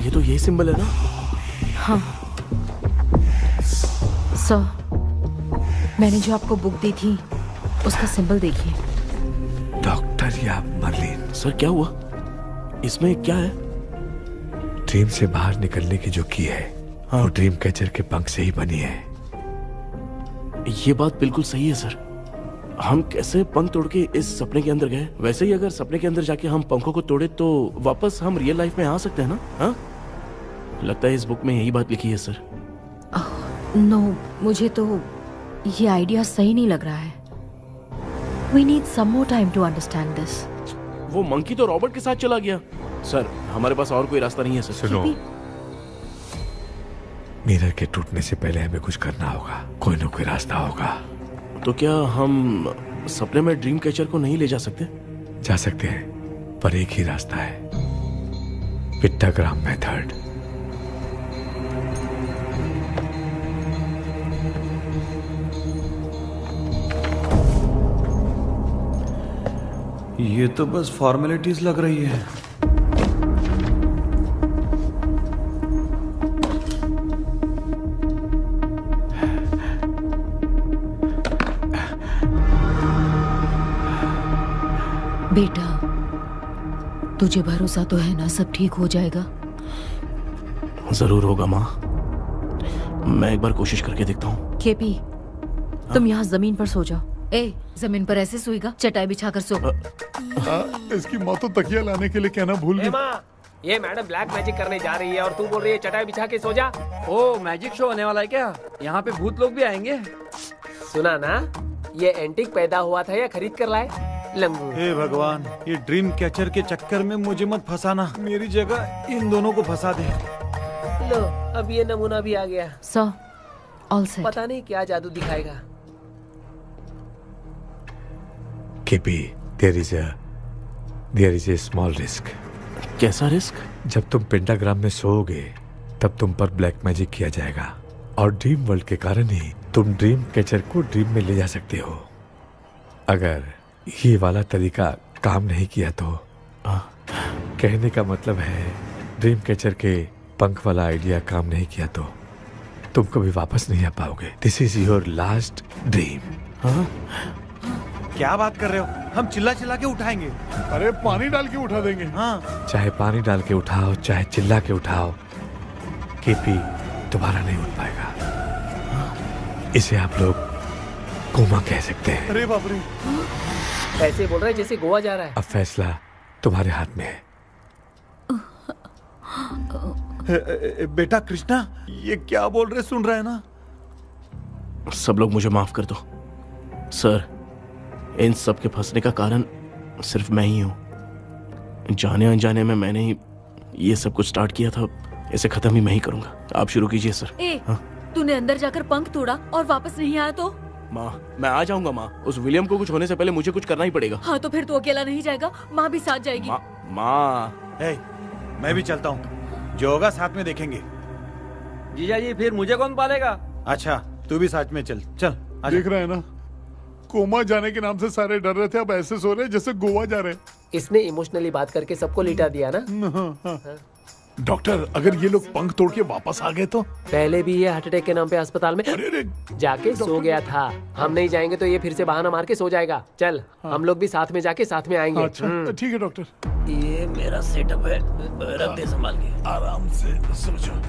ये तो यही सिंबल है ना? हाँ सर, मैंने जो आपको बुक दी थी उसका सिंबल देखिए। डॉक्टर या मर्लिन? सर क्या हुआ? इसमें क्या है? ड्रीम से बाहर निकलने की जो की है, हाँ, वो ड्रीम कैचर के पंख से ही बनी है। ये बात बिल्कुल सही है सर। हम कैसे पंख तोड़ के इस सपने के अंदर गए? वैसे ही अगर सपने के अंदर जाके हम पंखों को तोड़े तो वापस हम रियल लाइफ में आ सकते हैं ना? हाँ, लगता है इस बुक में यही बात लिखी है सर। नो, मुझे तो ये आइडिया सही नहीं लग रहा है। We need some more time to understand this. वो मंकी तो रॉबर्ट के साथ चला गया। सर, हमारे पास और कोई रास्ता नहीं है सर। सुनो, मिरर के टूटने से पहले हमें कुछ करना होगा। कोई ना कोई रास्ता होगा। तो क्या हम सपने में ड्रीम कैचर को नहीं ले जा सकते? जा सकते हैं, पर एक ही रास्ता है, पिट्टाग्राम मेथड। ये तो बस फॉर्मेलिटीज लग रही है। बेटा, तुझे भरोसा तो है ना सब ठीक हो जाएगा? जरूर होगा माँ। मैं एक बार कोशिश करके देखता हूँ। केपी, तुम यहाँ जमीन पर सो जाओ। ए, जमीन पर ऐसे सोएगा? चटाई बिछाकर सो। इसकी माँ तो तकिया लाने के लिए कहना भूल गई। ये मैडम ब्लैक मैजिक करने जा रही है और तू बोल रही है चटाई बिछा के सो जा। ओ, मैजिक शो होने वाला है क्या? यहाँ पे भूत लोग भी आएंगे? सुना ना, ये एंटीक पैदा हुआ था या खरीद कर लाए? लंबू। हे भगवान, ये ड्रीम कैचर के चक्कर में मुझे मत फंसाना। मेरी जगह इन दोनों को फंसा दे। लो, अब ये नमूना भी आ गया। Sir, all set. पता नहीं क्या जादू दिखाएगा। KP, there is a small risk। कैसा रिस्क? जब तुम पेंटाग्राम में सोओगे तब तुम पर ब्लैक मैजिक किया जाएगा और ड्रीम वर्ल्ड के कारण ही तुम ड्रीम कैचर को ड्रीम में ले जा सकते हो। अगर ये वाला तरीका काम नहीं किया तो कहने का मतलब है ड्रीम कैचर के पंख वाला आइडिया काम नहीं किया तो तुम कभी वापस नहीं आ पाओगे। This is your last dream. क्या बात कर रहे हो? हम चिल्ला चिल्ला के उठाएंगे। अरे पानी डाल के उठा देंगे। हाँ। चाहे पानी डाल के उठाओ चाहे चिल्ला के उठाओ, केपी दोबारा नहीं उठ पाएगा। इसे आप लोग कोमा कह सकते हैं। अरे बाप रे, ऐसे बोल रहा है जैसे गोवा जा रहा है। अब फैसला तुम्हारे हाथ में है। बेटा कृष्णा, ये क्या बोल रहे सुन रहा है ना? सब लोग मुझे माफ कर दो सर। इन सब के फंसने का कारण सिर्फ मैं ही हूं। जाने अनजाने में मैंने ही ये सब कुछ स्टार्ट किया था। इसे खत्म ही मैं ही करूंगा। आप शुरू कीजिए सर। तूने अंदर जाकर पंख तोड़ा और वापस नहीं आया तो? माँ, मैं आ जाऊंगा माँ। उस विलियम को कुछ होने से पहले मुझे कुछ करना ही पड़ेगा। हाँ तो फिर तू अकेला नहीं जाएगा, माँ भी साथ जाएगी। माँ, मैं भी चलता हूँ। जो होगा साथ में देखेंगे। जीजा जी फिर मुझे कौन पालेगा? अच्छा तू भी साथ में चल। चल देख रहे हैं ना, कोमा जाने के नाम से सारे डर रहे थे, अब ऐसे सो रहे जैसे गोवा जा रहे हैं। इसने इमोशनली बात करके सबको लिटा दिया ना। डॉक्टर, अगर ये लोग पंख तोड़ के वापस आ गए तो? पहले भी ये हार्ट अटैक के नाम पे अस्पताल में जाके सो गया था। हम नहीं जाएंगे तो ये फिर से बहाना मार के सो जाएगा। चल हम लोग भी साथ में जाके साथ में आएंगे। अच्छा ठीक है डॉक्टर। ये मेरा सेटअप है, रख दे संभाल के। आराम से सो जाओ।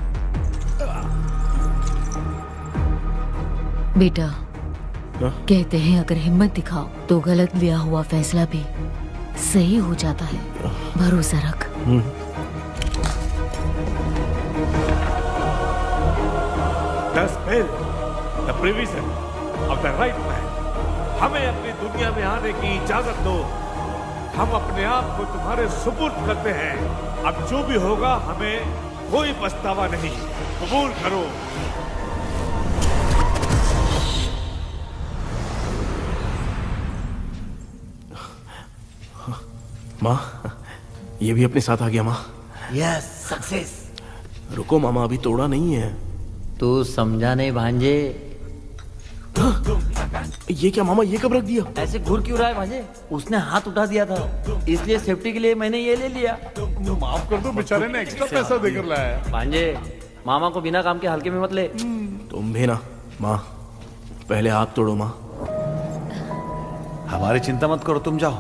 बेटा, कहते हैं अगर हिम्मत दिखाओ तो गलत लिया हुआ फैसला भी सही हो जाता है। भरोसा रख। The spell, the provision of the right man. हमें अपनी दुनिया में आने की इजाजत दो। हम अपने आप को तुम्हारे सुपुर्द करते हैं। अब जो भी होगा हमें कोई पछतावा नहीं। कबूल करो। माँ, ये भी अपने साथ आ गया। माँ यस, सक्सेस। रुको मामा, अभी तोड़ा नहीं है। तू समझा नहीं भांजे। ये क्या मामा, ये कब रख दिया? ऐसे घूर क्यों रहा है भांजे? उसने हाथ उठा दिया था, इसलिए सेफ्टी के लिए मैंने ये ले लिया। माफ कर दो, बेचारे ने एक्स्ट्रा पैसा देकर लाया है। भांजे, मामा को बिना काम के हल्के में मत ले। तुम भी ना। माँ, पहले आप तोड़ो। माँ, हमारी चिंता मत करो, तुम जाओ।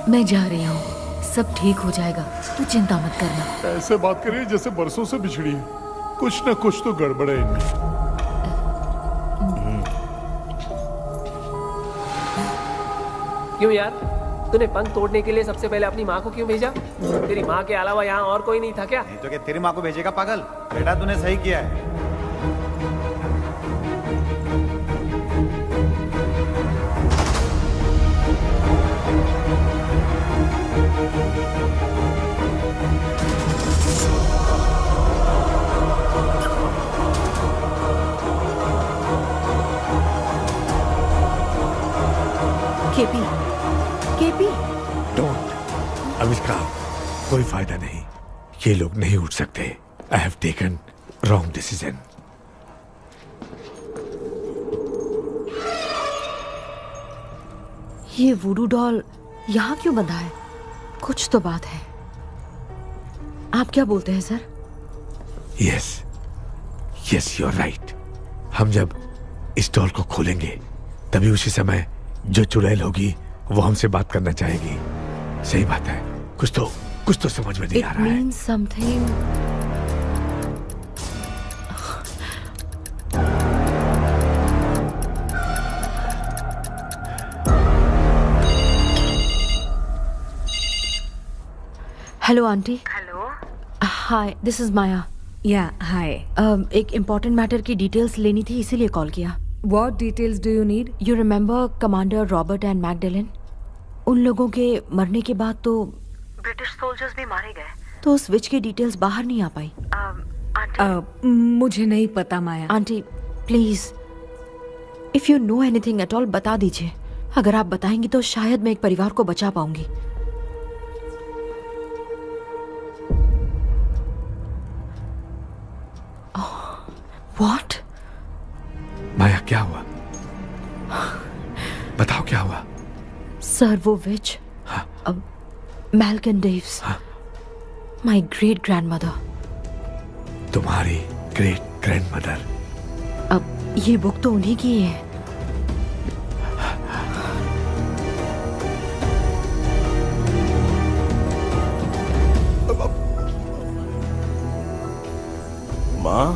मैं जा रही हूँ, सब ठीक हो जाएगा, तू चिंता मत करना। ऐसे बात करिए जैसे बरसों से बिछड़ी है। कुछ न कुछ तो गड़बड़ है इनमें। क्यों यार, तूने पंख तोड़ने के लिए सबसे पहले अपनी माँ को क्यों भेजा? तेरी माँ के अलावा यहाँ और कोई नहीं था क्या? नहीं तो क्या तेरी माँ को भेजेगा पागल? बेटा तूने सही किया है। KP, KP, don't. आविष्कार, कोई फायदा नहीं। ये लोग नहीं उठ सकते। I have taken wrong decision. ये वुडू डॉल यहाँ क्यों बंधा है? कुछ तो बात है। आप क्या बोलते हैं sir? Yes, yes, you are right. हम जब इस डॉल को खोलेंगे तभी उसी समय जो चुड़ैल होगी वो हमसे बात करना चाहेगी। सही बात है। कुछ तो समझ में नहीं आ रहा है। It means something. Hello aunty. Hello. Hi, this is Maya. Yeah hi. एक इम्पोर्टेंट मैटर की डिटेल्स लेनी थी, इसीलिए कॉल किया। What details do you need? You remember commander Robert and Magdalene? उन लोगों के मरने के बाद तो ब्रिटिश सोल्जर्स भी मारे गए, तो उस विच की डिटेल्स बाहर नहीं आ पाई। मुझे नहीं पता Maya. Aunty please, if you know anything at all बता दीजिए। अगर आप बताएंगी तो शायद मैं एक परिवार को बचा पाऊंगी। What? माया, क्या हुआ? बताओ क्या हुआ? सर वो विच अब मैल्कन डेव्स, माय ग्रेट ग्रैंडमदर। तुम्हारी ग्रेट ग्रैंडमदर? अब ये बुक तो उन्हीं की है। माँ,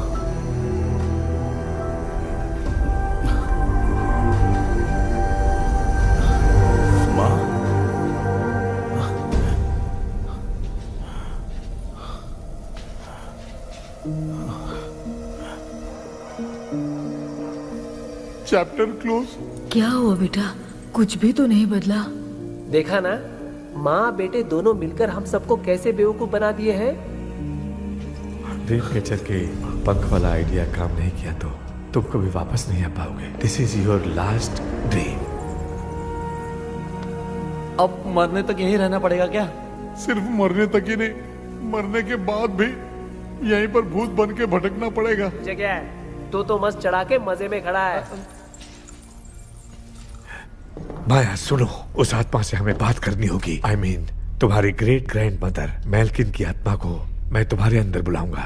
चैप्टर क्लोज। क्या हुआ बेटा? कुछ भी तो नहीं बदला। देखा ना, माँ बेटे दोनों मिलकर हम सबको कैसे बेवकूफ बना दिए हैं। ड्रीम कैचर के पंख वाला आइडिया काम नहीं किया तो तुम कभी वापस नहीं आ पाओगे। This is your last dream. अब मरने तक यहीं रहना पड़ेगा क्या? सिर्फ मरने तक ही नहीं, मरने के बाद भी यहीं पर भूत बन के भटकना पड़ेगा। जगह है तो मस्त चढ़ा के मजे में खड़ा है। माया सुनो, उस आत्मा से हमें बात करनी होगी। I mean, तुम्हारी ग्रेट ग्रैंड मदर मैल्किन की आत्मा को मैं तुम्हारे अंदर बुलाऊंगा।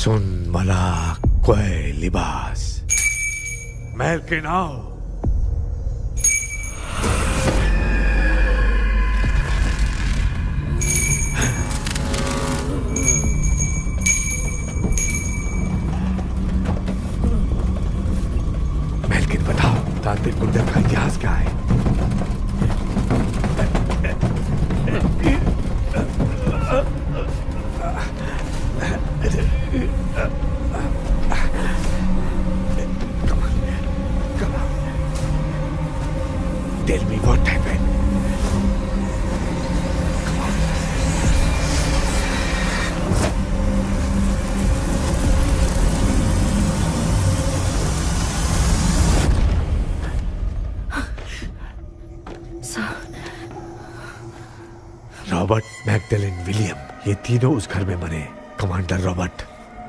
सुन मला कोई लिबास, मैल्किन आओ। मैल्किन बताओ, तांत्रिक गुंडर का इतिहास क्या है? Tell me what happened. Robert, Magdalene, William, ये तीनों उस घर में मरे। कमांडर रॉबर्ट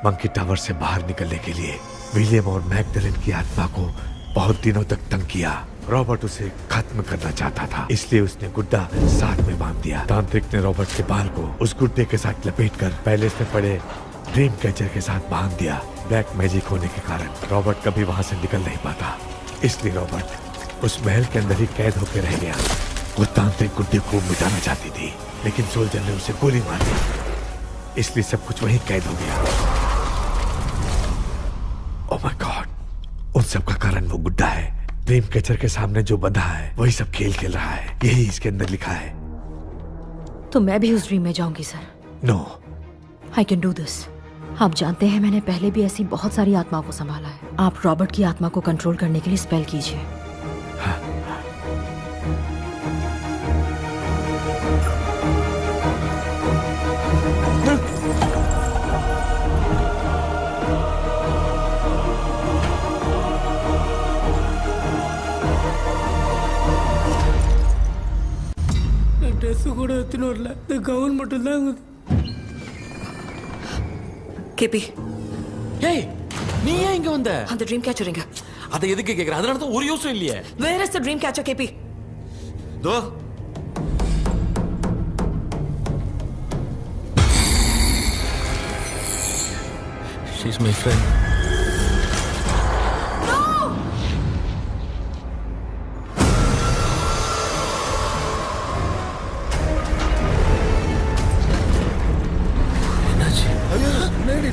मंकी टावर से बाहर निकलने के लिए विलियम और मैगडेलिन की आत्मा को बहुत दिनों तक तंग किया। रॉबर्ट उसे खत्म करना चाहता था, इसलिए उसने गुड्डा साथ में बांध दिया। तांत्रिक ने रॉबर्ट के बाल को उस गुड्डे के साथ लपेटकर पैलेस में पड़े ड्रीम कैचर के साथ बांध दिया। ब्लैक मैजिक होने के कारण रॉबर्ट कभी वहां से निकल नहीं पाता, इसलिए रॉबर्ट उस महल के अंदर ही कैद होकर रह गया। वो तांत्रिक गुड्डे को मिटाना चाहती थी, लेकिन सोल्जर ने उसे गोली मार दी, इसलिए सब कुछ वहीं कैद हो गया। ओह माय गॉड, उन सब का कारण वो गुड्डा है। ड्रीम कैचर के सामने जो बंधा है वही सब खेल खेल रहा है, यही इसके अंदर लिखा है। तो मैं भी उस ड्रीम में जाऊंगी sir? No, I can do this. आप जानते हैं मैंने पहले भी ऐसी बहुत सारी आत्माओं को संभाला है। आप रॉबर्ट की आत्मा को कंट्रोल करने के लिए स्पेल कीजिए। ட்ரெஸ் கூட எத்தனை வரல, இந்த கவுன் மட்டும் தான். கேபி, ஏய் நீ ஏன் இங்க வந்த? அந்த ட்ரீம் கேச்சர் எங்க? அதை எதுக்கு கேக்குற? அதனால தான் ஒரு யூஸும் இல்லையே. Where is the dream catcher கேபி? Though she is my friend.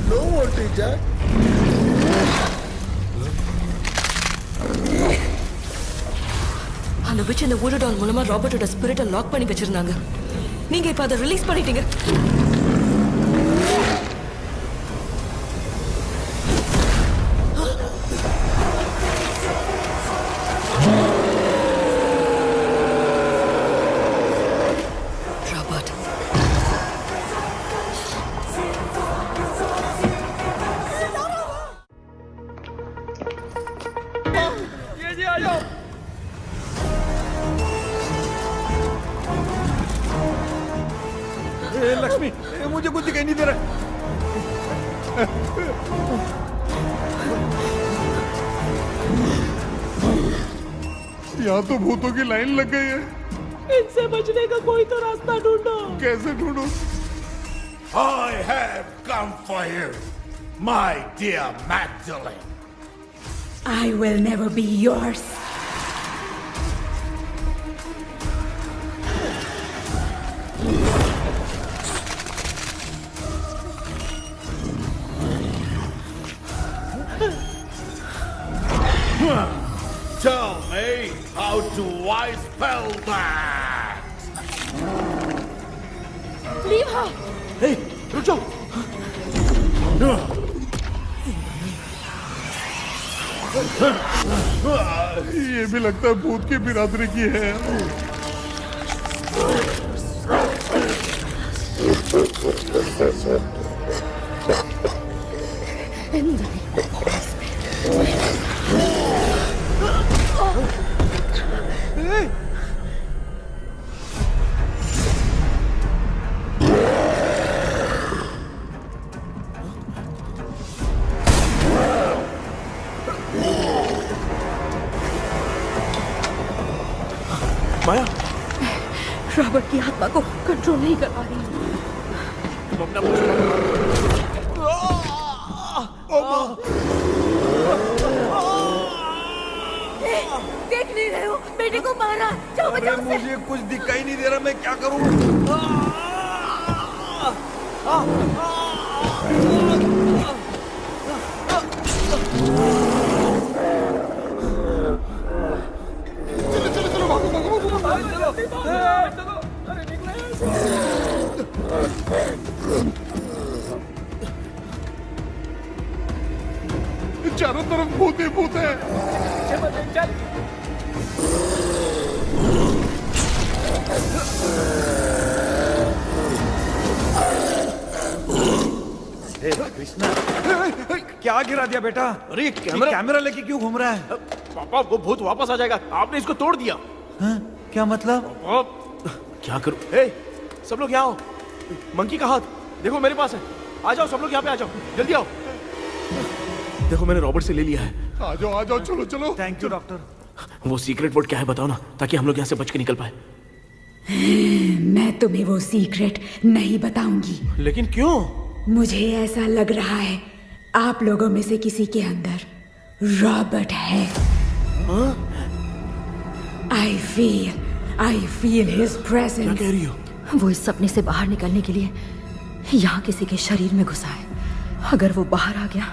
Low வோல்டேஜா? அந்த விட்ச் இந்த வுட் டால் மூலமா ராபர்ட்டோட ஸ்பிரிட்டை லாக் பண்ணி வச்சிருந்தாங்க. நீங்க இப்ப அதை ரிலீஸ் பண்ணிட்டீங்க. लक्ष्मी, मुझे कुछ दिखाई नहीं दे रहा। यहाँ तो भूतों की लाइन लग गई है। इनसे बचने का कोई तो रास्ता ढूंढो। कैसे ढूंढूं? I have come for you, my dear Magdalene. I will never be yours. Tell me, how do I spell that? Leave her. Hey, रुक जाओ। ये भी लगता है भूत की बिरादरी की है। माया, रॉबर्ट की आत्मा को कंट्रोल नहीं कर पा रही हूँ। तुम अपना देख नहीं रहे हो? बेटे को मारा। जाओ अरे बचाओ उसे। मुझे कुछ दिखाई नहीं दे रहा, मैं क्या करूं? चारों तरफ भूत ही भूत है। कृष्णा, क्या गिरा दिया बेटा? अरे कैमरा लेके क्यों घूम रहा है? पापा, वो भूत वापस आ जाएगा। आपने इसको तोड़ दिया। हाँ? क्या मतलब? क्या करूं? हे, सब लोग यहाँ आओ। मंकी का हाथ देखो मेरे पास है। आ जाओ सब लोग, यहाँ पे आ जाओ, जल्दी आओ। देखो मैंने रॉबर्ट से ले लिया है। आ जाओ, चलो चलो। Thank you doctor. वो सीक्रेट वर्ड क्या है बताओ ना, ताकि हम लोग यहाँ से बच के निकल पाए। मैं तुम्हें वो सीक्रेट नहीं बताऊंगी। लेकिन क्यों? मुझे ऐसा लग रहा है आप लोगों में से किसी के अंदर रॉबर्ट है। I feel his presence. क्या कह रही हो? वो इस सपने से बाहर निकलने के लिए यहाँ किसी के शरीर में घुसा है। अगर वो बाहर आ गया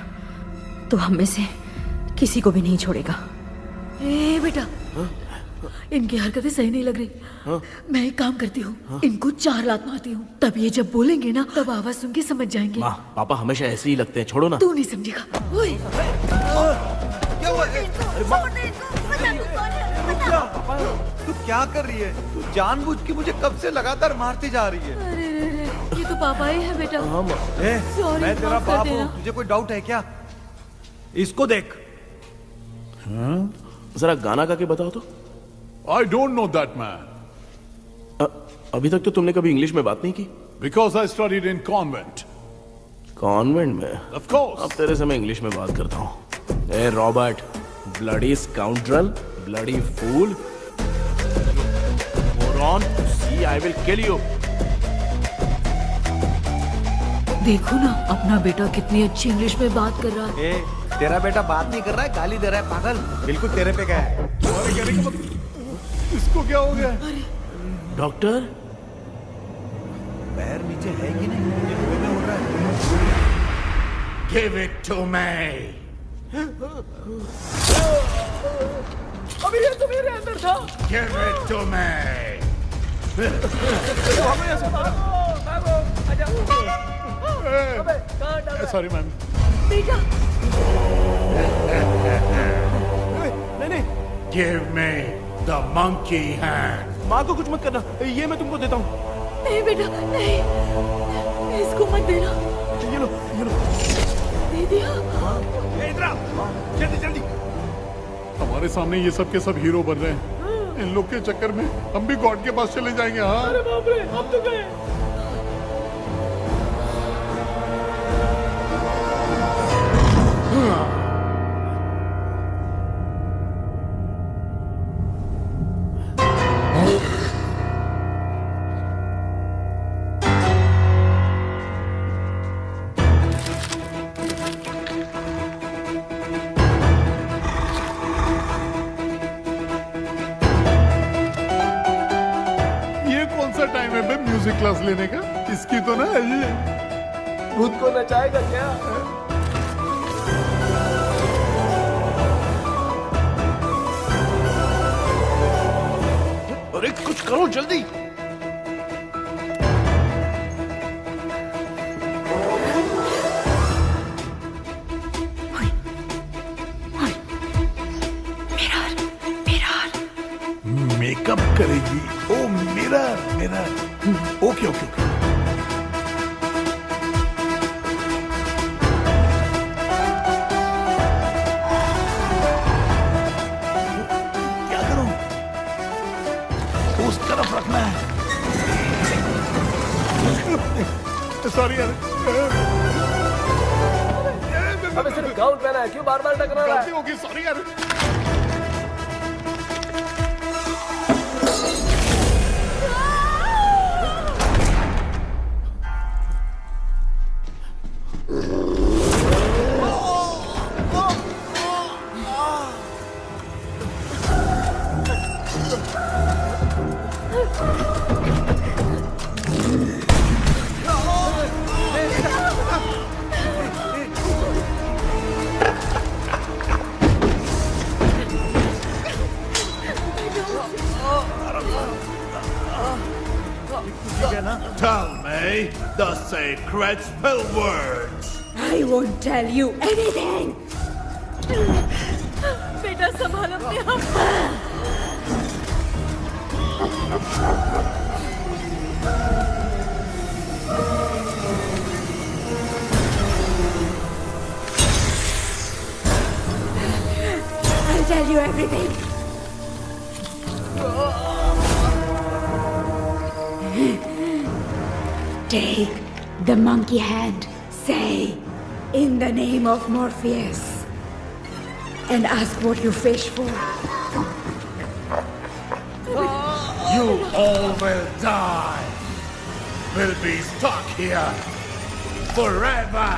तो हम में से किसी को भी नहीं छोड़ेगा। ए बेटा, इनकी हरकतें सही नहीं लग रही। मैं एक काम करती हूँ, इनको 4 लात मारती हूँ, तब ये जब बोलेंगे ना तब आवाज सुन के समझ जाएंगे। माँ, पापा हमेशा ऐसे ही लगते हैं, छोड़ो ना। तू नहीं समझेगा। ओए, क्या हुआ? तू क्या कर रही है? तू जानबूझ के मुझे कब से लगातार मारती जा रही है। अरे रे रे, ये तो पापा ही है बेटा। Sorry, मैं तेरा बाप हूँ, तुझे कोई डाउट है क्या? इसको देख। जरा गाना गा के बताओ तो। I don't know that man. अभी तक तो तुमने कभी इंग्लिश में बात नहीं की। Because I studied in convent. Convent में? Of course. अब तेरे से मैं इंग्लिश में बात करता हूँ। ए Robert, bloody scoundrel, bloody fool, moron, see I will kill you. देखो ना, अपना बेटा कितनी अच्छी इंग्लिश में बात कर रहा है। तेरा बेटा बात नहीं कर रहा है, गाली दे रहा है, पागल। बिल्कुल तेरे पे गया है। इसको क्या हो गया? डॉक्टर, पैर नीचे है कि नहीं? ये मुंह में उड़ रहा है। Give it to me. अभी ये तो मेरे अंदर था। Give it to me. Sorry ma'am. बेटा। नहीं। Give me the monkey hand. माँ को कुछ मत करना, ये मैं तुमको देता हूँ। नहीं बेटा, नहीं, इसको मत देना। ये लो। दे दिया। जल्दी। हमारे सामने ये सब के सब हीरो बन रहे हैं। इन लोग के चक्कर में हम भी गॉड के पास चले जाएंगे। हाँ। अरे बाप रे, हम तो गए। क्लास लेने का? इसकी तो ना ये भूत को नचाएगा क्या? अरे कुछ करो जल्दी। मेकअप करेगी। Oh mirror mirror. Okay okay okay. क्या करूं? उस तरफ रखना है। सॉरी यार। अबे सिर्फ गाउन पहना है, क्यों बार-बार टकरा रहा है? गलती होगी, सॉरी यार। Tell me the sacred spell words. I won't tell you anything. बेटा संभाल अपने आप। I'll tell you everything. Take the monkey hand, say, in the name of Morpheus, and ask what you fish for. You all will die. Will be stuck here forever.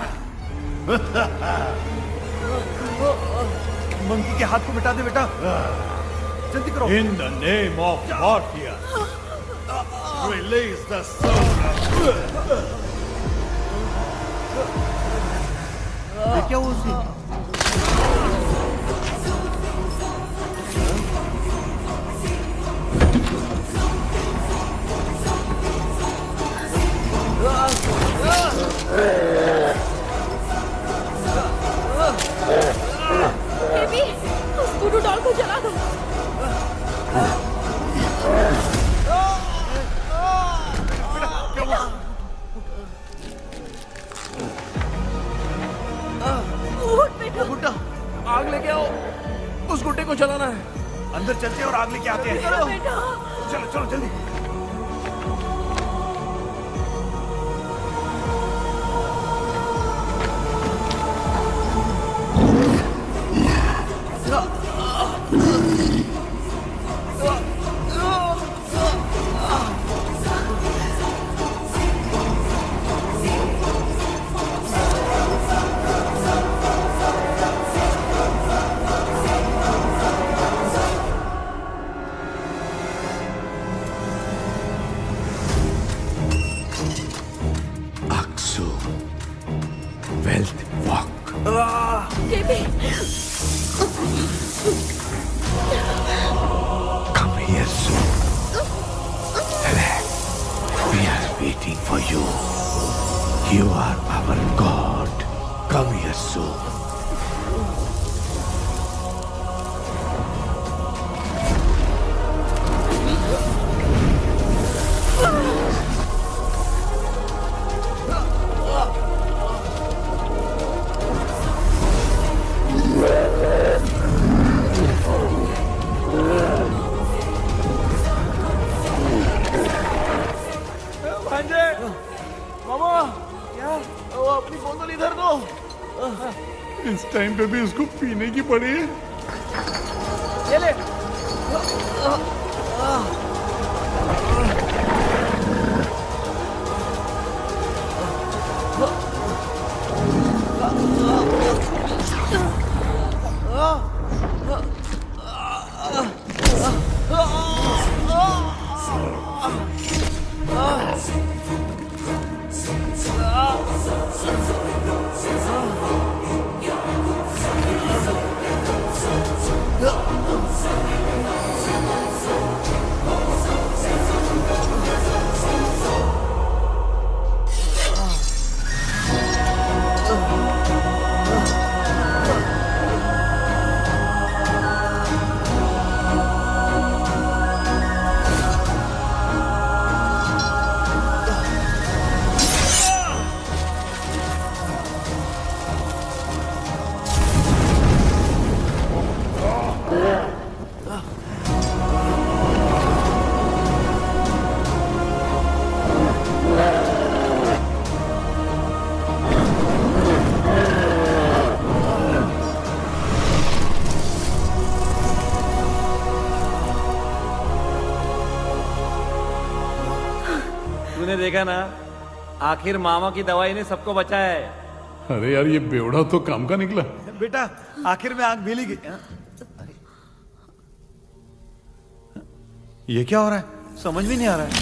Monkey के हाथ को मिटा दे बेटा। जल्दी करो। In the name of Morpheus, release the soul of... ये क्या हुआ उसे? बेबी, उस गुडू डॉल को जला दो। गुड्डा, आग लेके आओ। उस गुड्डे को जलाना है। अंदर चलते हैं और आग लेके आते हैं। चलो चलो जल्दी। Come here soon. Relax. We are waiting for you. You are our God. Come here soon. इस टाइम पे भी उसको पीने की पड़ी है। ये ले। देखा ना, आखिर मामा की दवाई ने सबको बचाया है। अरे यार ये बेवड़ा तो काम का निकला। बेटा आखिर में आंख मिली गई। अरे ये क्या हो रहा है, समझ में नहीं आ रहा है।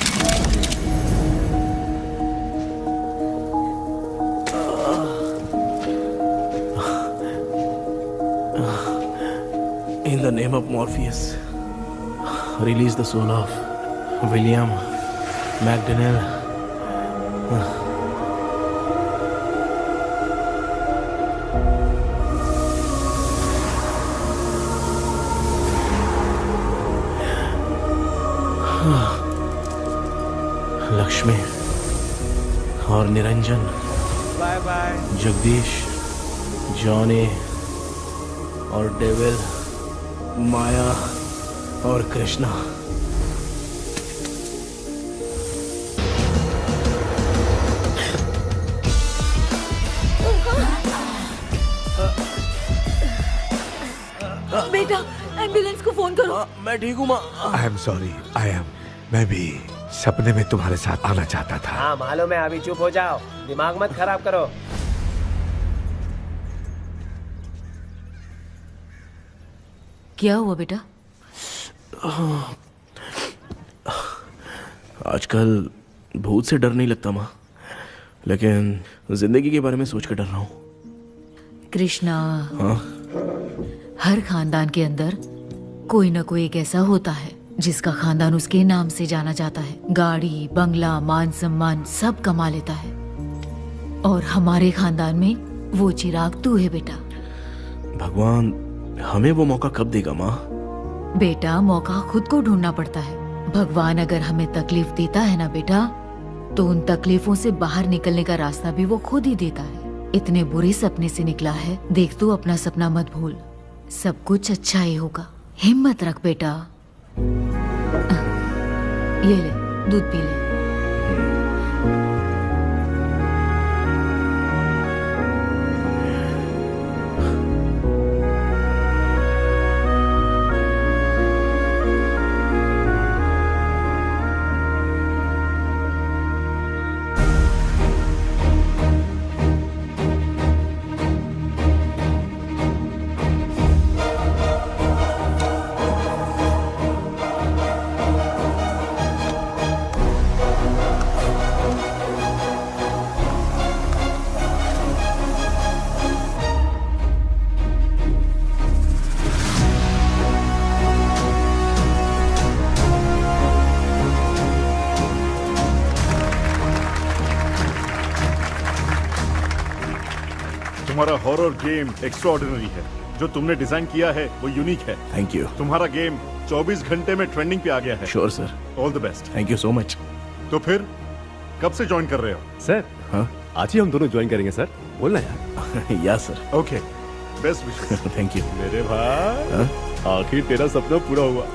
In the name of Morpheus, release the soul of William McDaniel. Lakshmi और Niranjan, bye bye. Jagdish, Johnny और डेविल, माया और कृष्णा। बेटा एम्बुलेंस को फोन करो। मैं ठीक हूँ माँ। आई एम सॉरी, मैं भी सपने में तुम्हारे साथ आना चाहता था। हाँ मालूम है, अभी चुप हो जाओ, दिमाग मत खराब करो। क्या हुआ बेटा? आजकल भूत से डर नहीं लगता माँ, लेकिन जिंदगी के बारे में सोच कर डर रहा हूँ। कृष्णा, हाँ? हर खानदान के अंदर कोई ना कोई एक ऐसा होता है जिसका खानदान उसके नाम से जाना जाता है। गाड़ी, बंगला, मान सम्मान सब कमा लेता है, और हमारे खानदान में वो चिराग तू है बेटा। भगवान हमें वो मौका कब देगा माँ? बेटा मौका खुद को ढूंढना पड़ता है। भगवान अगर हमें तकलीफ देता है ना बेटा, तो उन तकलीफों से बाहर निकलने का रास्ता भी वो खुद ही देता है। इतने बुरे सपने से निकला है, देख तू अपना सपना मत भूल, सब कुछ अच्छा ही होगा। हिम्मत रख बेटा। ये ले दूध पी ले। तुम्हारा हॉरर गेम एक्स्ट्राऑर्डिनरी है। जो तुमने डिजाइन किया है वो यूनिक है। Thank you. तुम्हारा गेम 24 घंटे में ट्रेंडिंग पे आ गया है। Sure sir. All the best. Thank you so much. तो फिर कब से ज्वाइन कर रहे हो? सर हाँ आज ही हम दोनों ज्वाइन करेंगे सर। बोलना यार। या sir. Okay best wishes. Thank you मेरे भाई। आखिर तेरा सपना पूरा हुआ।